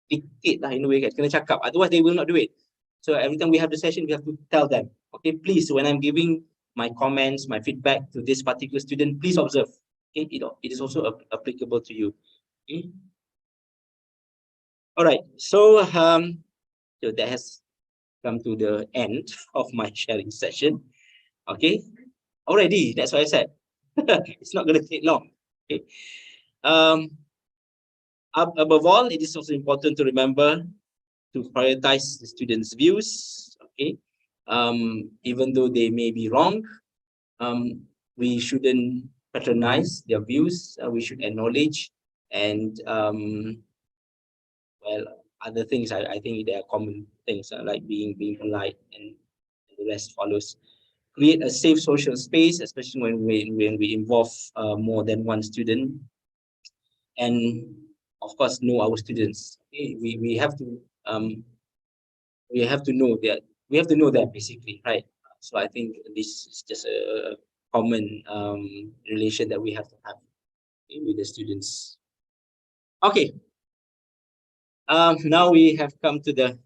dictate lah in a way, kan. Kena cakap. Otherwise, they will not do it. So every time we have the session, we have to tell them, okay, please, when I'm giving my comments, my feedback to this particular student, please observe. Okay, it is also applicable to you. Okay. All right. So that has come to the end of my sharing session. Okay. Already, that's what I said. It's not going to take long. Okay. Um, Above all, it is also important to remember to prioritize the students' views. Okay. Even though they may be wrong, we shouldn't patronize their views. We should acknowledge and well, other things. I think there are common things like being polite, and the rest follows. Create a safe social space, especially when we involve more than one student, and of course know our students. Okay? We have to know that basically, right? So I think this is just a common relation that we have to have with the students. Okay. Now we have come to the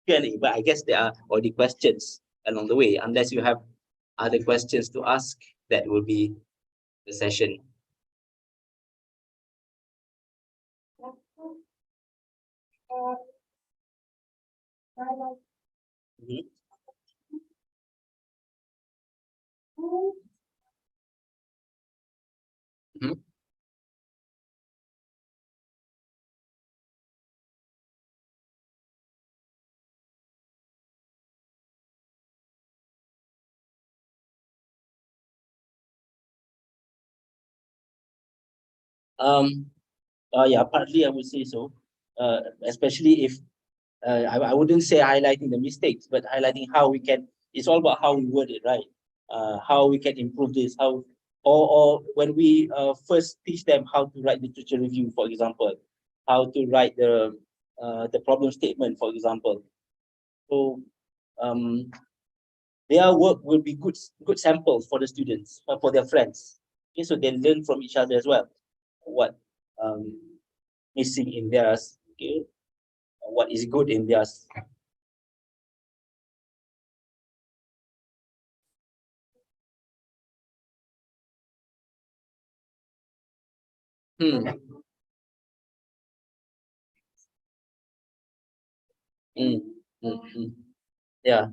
Q&A, but I guess there are already questions along the way. Unless you have other questions to ask, that will be the session. Mhm. Mhm. Um, yeah, partly I would say so. Especially if I wouldn't say highlighting the mistakes, but highlighting how we can. It's all about how we word it, right? How we can improve this. Or when we first teach them how to write literature review, for example, how to write the problem statement, for example. So um, their work will be good sample for the students, for their friends. Okay, so they learn from each other as well. What um, missing in theirs, okay, what is good in theirs. Hmm. Mm, mm, mm. Yeah,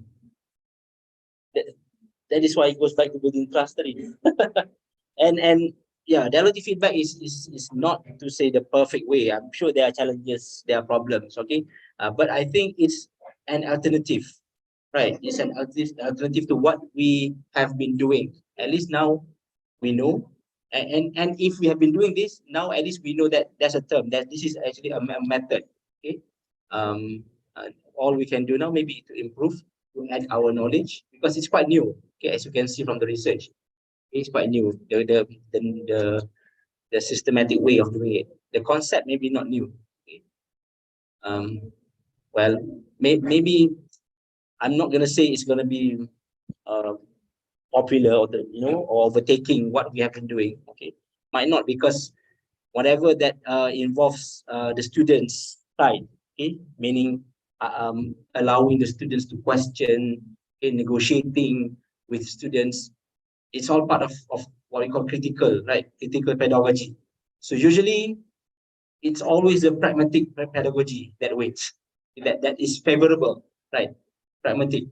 that, that is why it goes back to building trust. And yeah, dialogue feedback is not to say the perfect way. I'm sure there are challenges, there are problems, okay? But I think it's an alternative, right? It's an alternative to what we have been doing. At least now we know. And if we have been doing this, now at least we know that there's a term, that this is actually a method, okay? Um, all we can do now maybe to improve, to add our knowledge, because it's quite new, okay, as you can see from the research. It's quite new. The systematic way of doing it. The concept maybe not new. Okay. Well, maybe I'm not gonna say it's gonna be uh, popular, or or overtaking what we have been doing. Okay, might not, because whatever that involves the students' side. Okay, meaning allowing the students to question, okay, negotiating with students. It's all part of what we call critical, right? Critical pedagogy. So usually it's always the pragmatic pedagogy that wins, that is favorable, right? Pragmatic,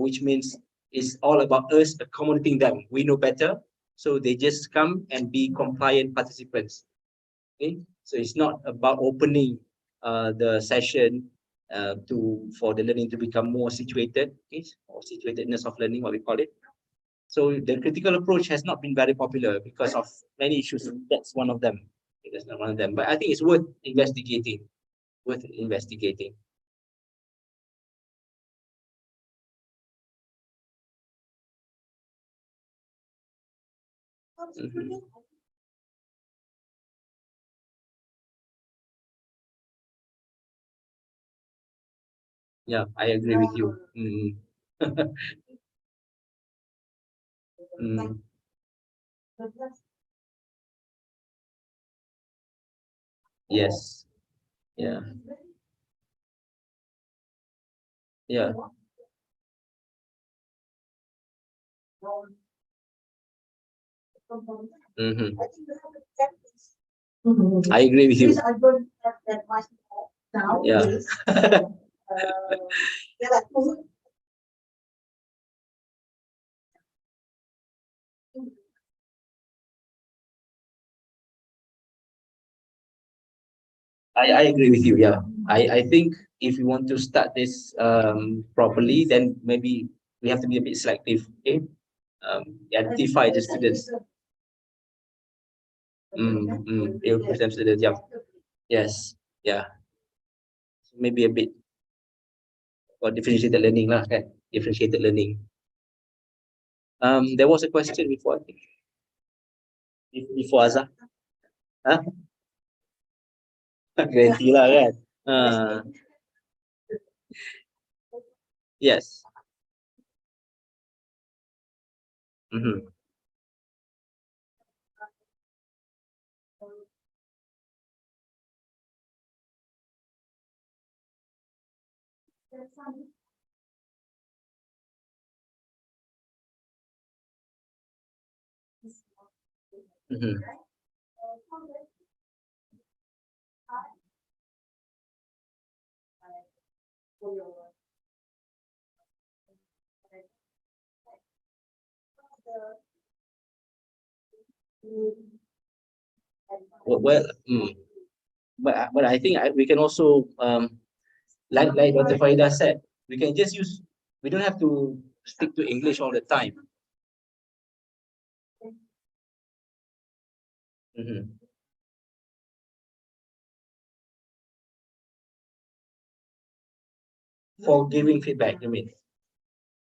which means it's all about us accommodating them. We know better, so they just come and be compliant participants. Okay, so it's not about opening the session for the learning to become more situated, okay, or situatedness of learning, what we call it. So the critical approach has not been very popular because of many issues. That's one of them. That's not one of them. But I think it's worth investigating. Worth investigating. Mhm. Yeah, I agree with you. Mm. Mm. Yes. Yeah. Yeah. Hmm. I agree with you. Yeah. I agree with you. Yeah. I think if you want to start this properly, then maybe we have to be a bit selective. Okay. Identify the students. You'll push them students. Yeah. Yes. Yeah. Maybe a bit for differentiated learning lah, kan? Differentiated learning. There was a question before, I think, before Azhar. Huh? Guarantee lah, kan? Uh, yes. Mm-hmm. Mm-hmm. Well, but I think we can also like Dr. Farida said, we can just use. We don't have to stick to English all the time. Mm-hmm. For giving feedback, I mean,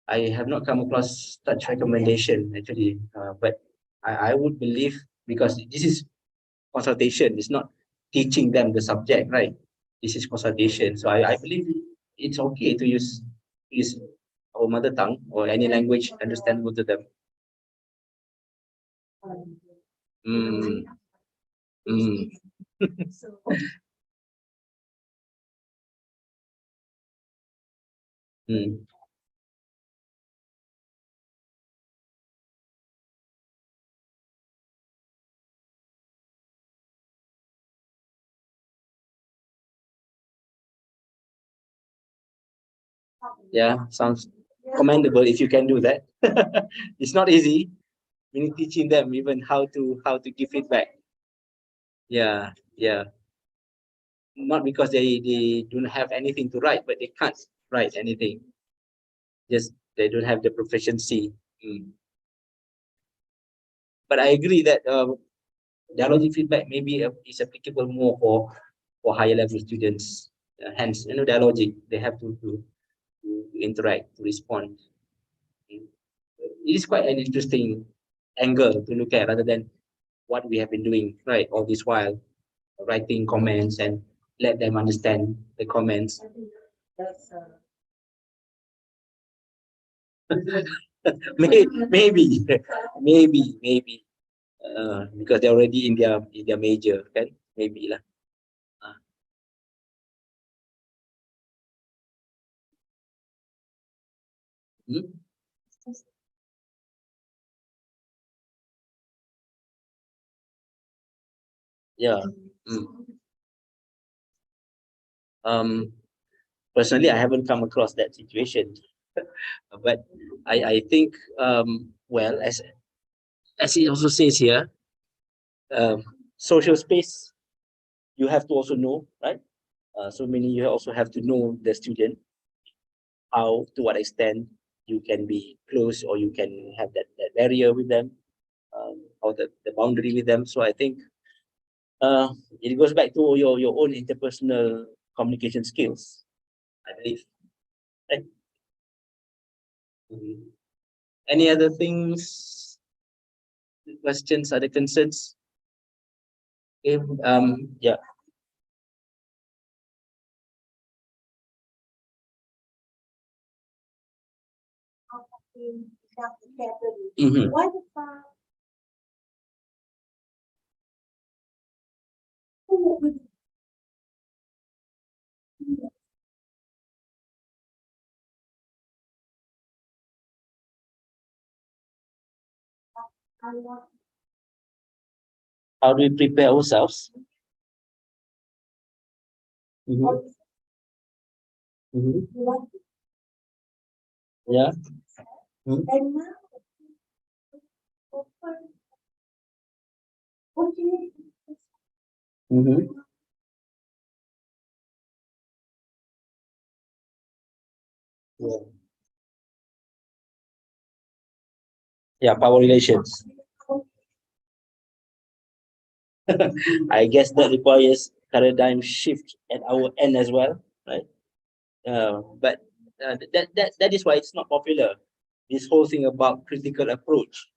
I have not come across such recommendation actually, but I would believe, because this is consultation, it's not teaching them the subject, right? This is consultation, so I believe it's okay to use our mother tongue or any language understandable to them. Mm, mm, mm. Yeah, sounds commendable if you can do that. It's not easy, meaning teaching them even how to give feedback. Yeah, yeah. Not because they don't have anything to write, but they can't write anything. Just they don't have the proficiency. But I agree that dialogic feedback maybe is applicable more for higher level students. Hence, dialogic, they have to interact, to respond. It is quite an interesting angle to look at rather than what we have been doing, right, all this while, writing comments and let them understand the comments. Maybe, maybe, because they're already in their major, kan? Maybe lah. Hmm? Yeah. Personally, I haven't come across that situation, but I think well, as it also says here, um, social space you have to also know, right? So meaning you also have to know the student, how, to what extent you can be close or you can have that barrier with them, or the boundary with them. So I think uh, it goes back to your own interpersonal communication skills, I believe. Right? Any other things, questions, other concerns? Okay, yeah. Mhm. How do we prepare ourselves? Mhm. Mhm. Yeah. Mhm. Mhm. Yeah. Yeah, power relations. I guess that requires paradigm shift at our end as well, right? But that is why it's not popular. This whole thing about critical approach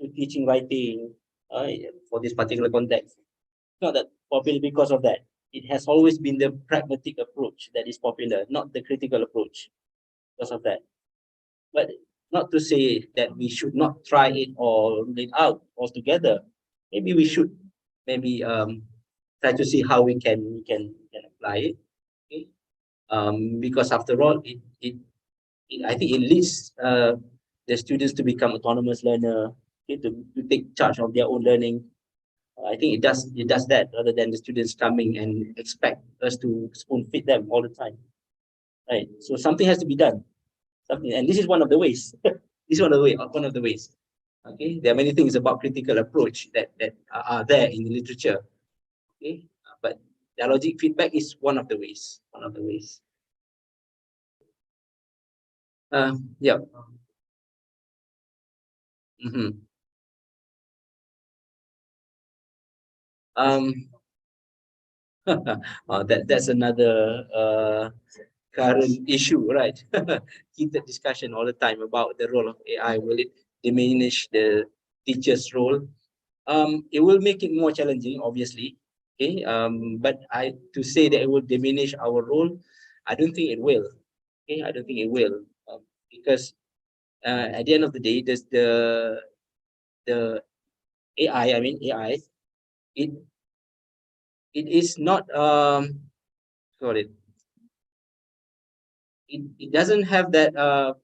to teaching writing, uh, for this particular context, it's not that popular because of that. It has always been the pragmatic approach that is popular, not the critical approach because of that. But not to say that we should not try it or rule it out altogether. Maybe we should maybe try to see how we can apply it. Okay? Because after all, I think it leads the students to become autonomous learner, okay, to take charge of their own learning. I think it does that rather than the students coming and expect us to spoon feed them all the time. Right. So something has to be done. Something, and this is one of the ways. This is one of the ways. Okay. There are many things about critical approach that are there in the literature. Okay. But dialogic feedback is one of the ways. One of the ways. Yeah. Mhm. Um, that's another current issue, right? Heated discussion all the time about the role of AI. Will it diminish the teacher's role? It will make it more challenging, obviously. Okay. But to say that it will diminish our role, I don't think it will. Okay, I don't think it will, because at the end of the day, there's the AI. I mean AI. It it is not call it it doesn't have that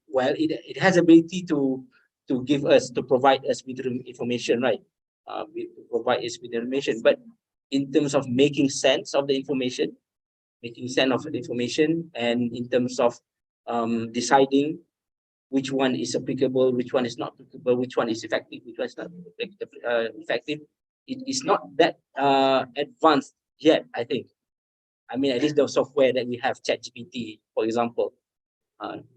well it has ability to give us to provide us with information, right? To provide us with information, but in terms of making sense of the information, and in terms of deciding which one is applicable, which one is not applicable, which one is effective, which one is not effective. It is not that advanced yet, I think. I mean, at least the software that we have, ChatGPT, for example,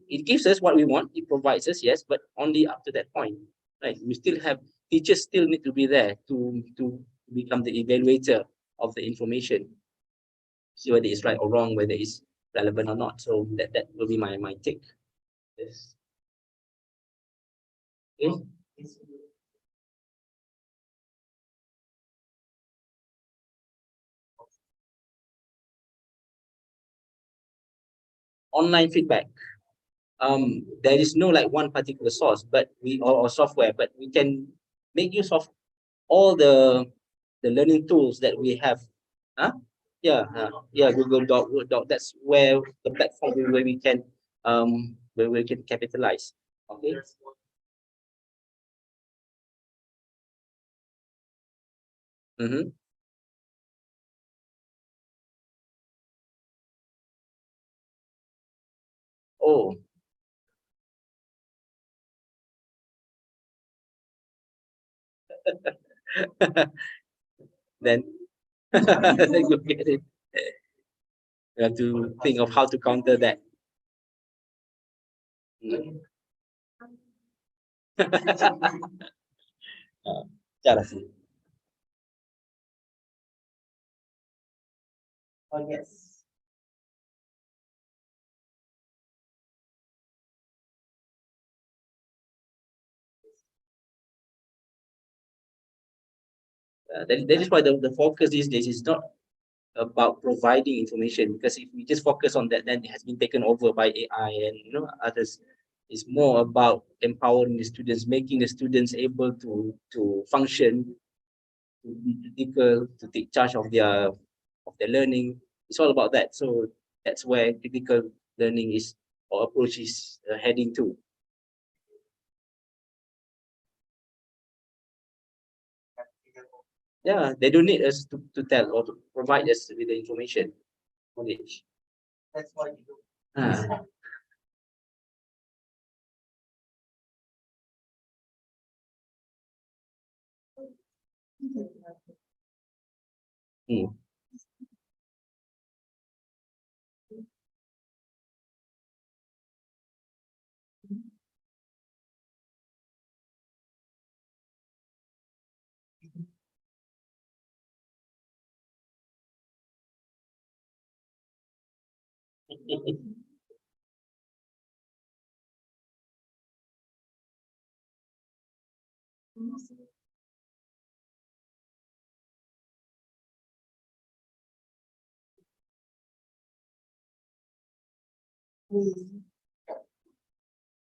it gives us what we want, it provides us, yes, but only up to that point, right? We still have, teachers still need to be there to become the evaluator of the information, see whether it's right or wrong, whether it's relevant or not. So that will be my take. Yes. Okay. Online feedback. There is no like one particular source, but we or software, but we can make use of all the learning tools that we have. Huh? Yeah, yeah, Google Doc, Word Doc. That's where the platform where we can capitalize. Okay. Mm-hmm. Oh, then you get it. You have to think of how to counter that. Mm. Cara sih. Oh yes. That is why the focus these days is not about providing information, because if we just focus on that, then it has been taken over by AI and others. It's more about empowering the students, making the students able to function, to be critical, to take charge of their learning. It's all about that. So that's where critical learning is, or approach is, heading to. Yeah, they don't need us to tell or to provide us with the information, knowledge. That's why you do. Ah. Hmm.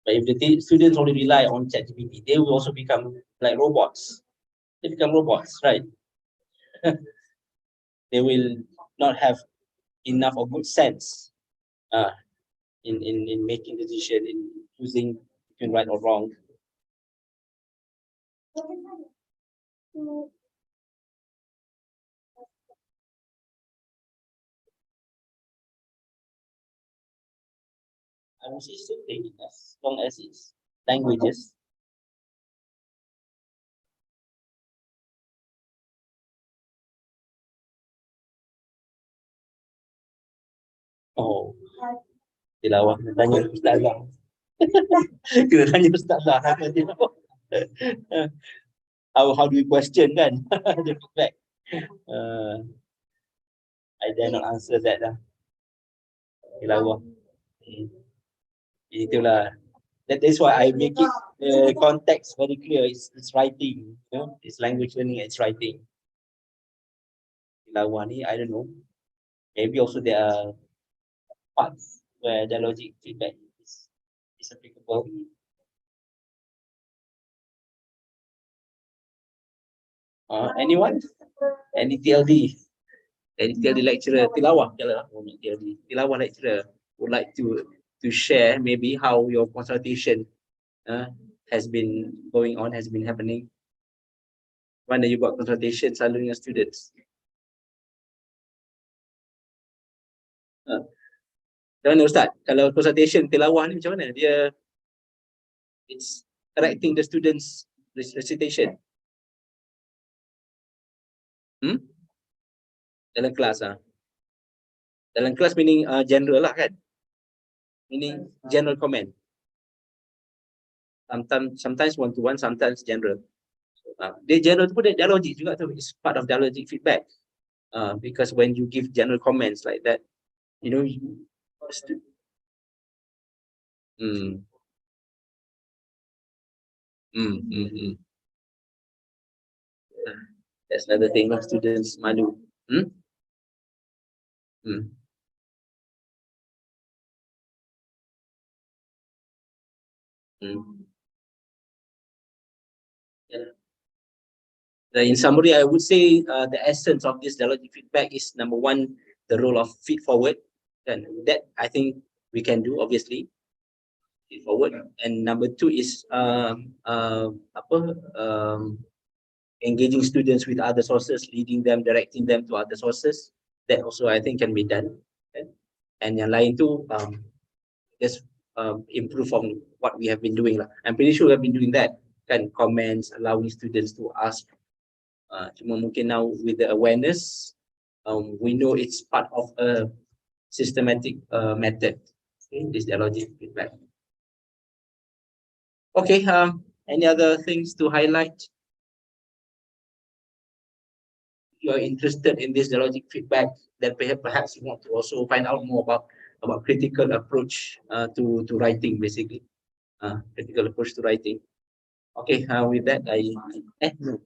But if the students only rely on ChatGPT, they will also become like robots. They become robots, right? They will not have enough or good sense uh, in making decision, in choosing between right or wrong. I would say same thing, as long as it's languages. Oh, tilawah kena tanya ustazah. Kena tanya ustazah apa tilawah. How do we question kan? The feedback. Uh, I dare not answer that lah. Tilawah. Hmm. Itulah. That is why I make it context very clear. It's writing, it's language learning, it's writing. Tilawah ni, I don't know. Maybe also there are parts where the logic feedback is applicable. Anyone? Any TLD? Any TLD lecturer? Tilawah, TLD. Tilawah lecturer would like to share maybe how your consultation has been going on, has been happening. When you got consultation selalu dengan students? Macam mana Ustaz? Kalau consultation tilawah ni macam mana? Dia It's correcting the students' recitation. Dalam kelas Dalam kelas meaning general lah kan? Meaning general comment. Sometimes one to one, sometimes general. Dia general tu pun dia logik juga tu. It's part of dialogic feedback. Because when you give general comments like that, you know, that's another thing of students malu. Yeah. In summary, I would say the essence of this dialogic feedback is, number one, the role of feed forward, and that I think we can do, obviously, feed forward. And number two is engaging students with other sources, leading them, directing them to other sources. That also I think can be done. And yang lain tu just improve on what we have been doing lah. I'm pretty sure we have been doing that. Kan, comments, allowing students to ask. Cuma mungkin now with the awareness, we know it's part of a systematic method in this dialogic feedback. Okay, any other things to highlight? If you are interested in this dialogic feedback, then perhaps you want to also find out more about critical approach to writing, basically. Critical approach to writing. Okay, with that, no.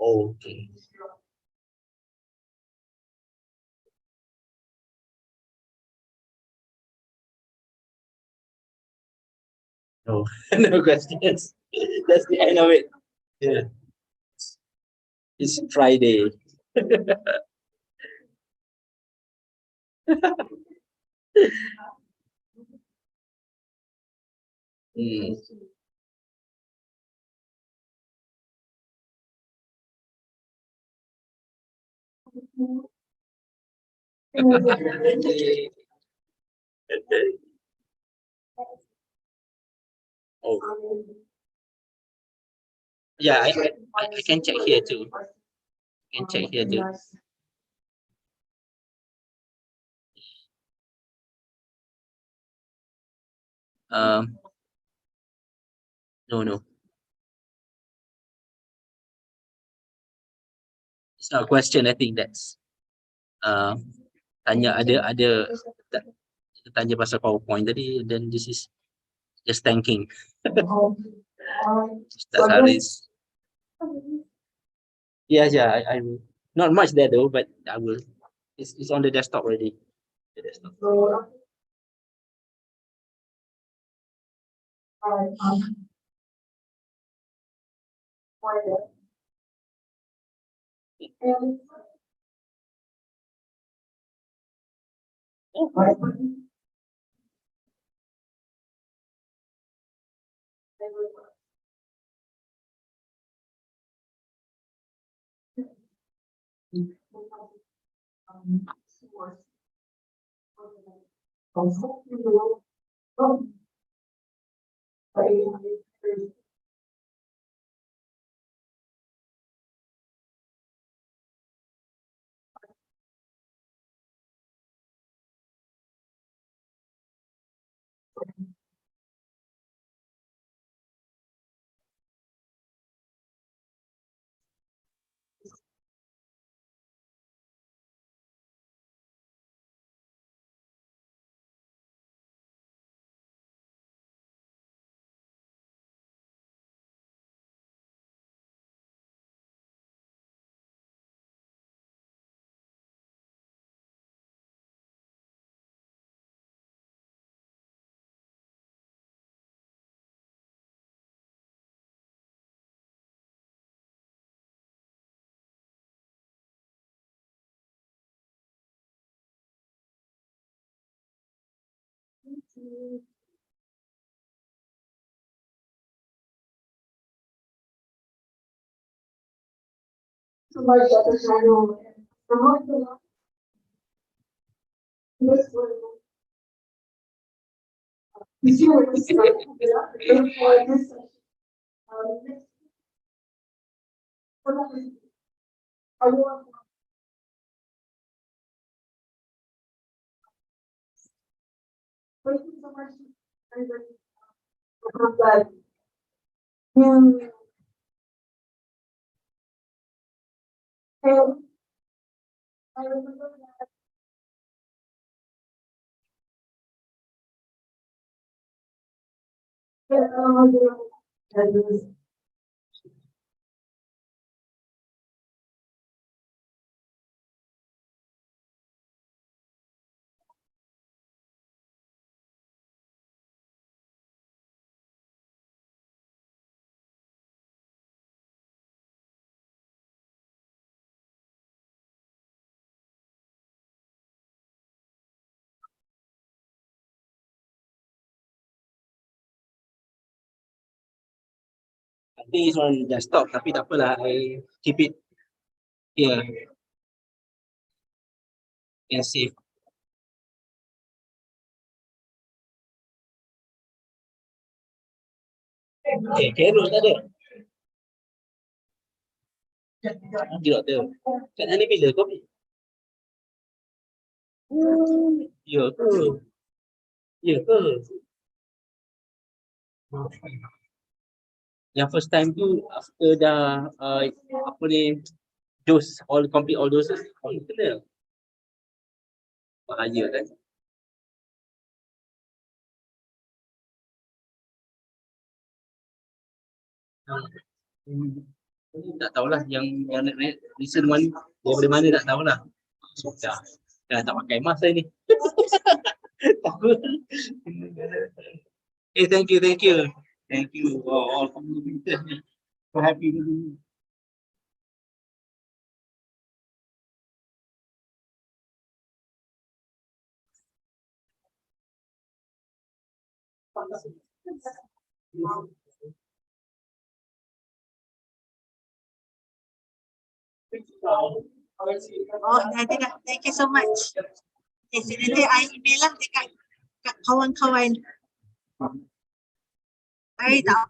Okay. No, no questions. That's the end of it. Yeah. It's Friday. Oh. Yeah, I can check here too. I can check here too. No. It's not a question. I think that's tanya ada tanya pasal PowerPoint tadi, then this is just thanking. Ustaz Haris. Yeah, I will. Not much there though, but I will. It's on the desktop already. The desktop. I think it's on desktop, tapi tak apalah, I keep it here and save. Carol tak ada. Okey, doktor. Kat sana bila kau pergi? Ya ke? Ya ke? Yang first time tu after dah apa ni, dose complete all doses, kena bahaya kan. Tak tahulah yang recent one daripada mana tak tahulah. Dah tak pakai mask saya ni. Takut. Thank you. Thank you all communicators ni. So happy to be here. Oh, dah. Thank you so much. Nanti I email lah dekat kawan-kawan. I tak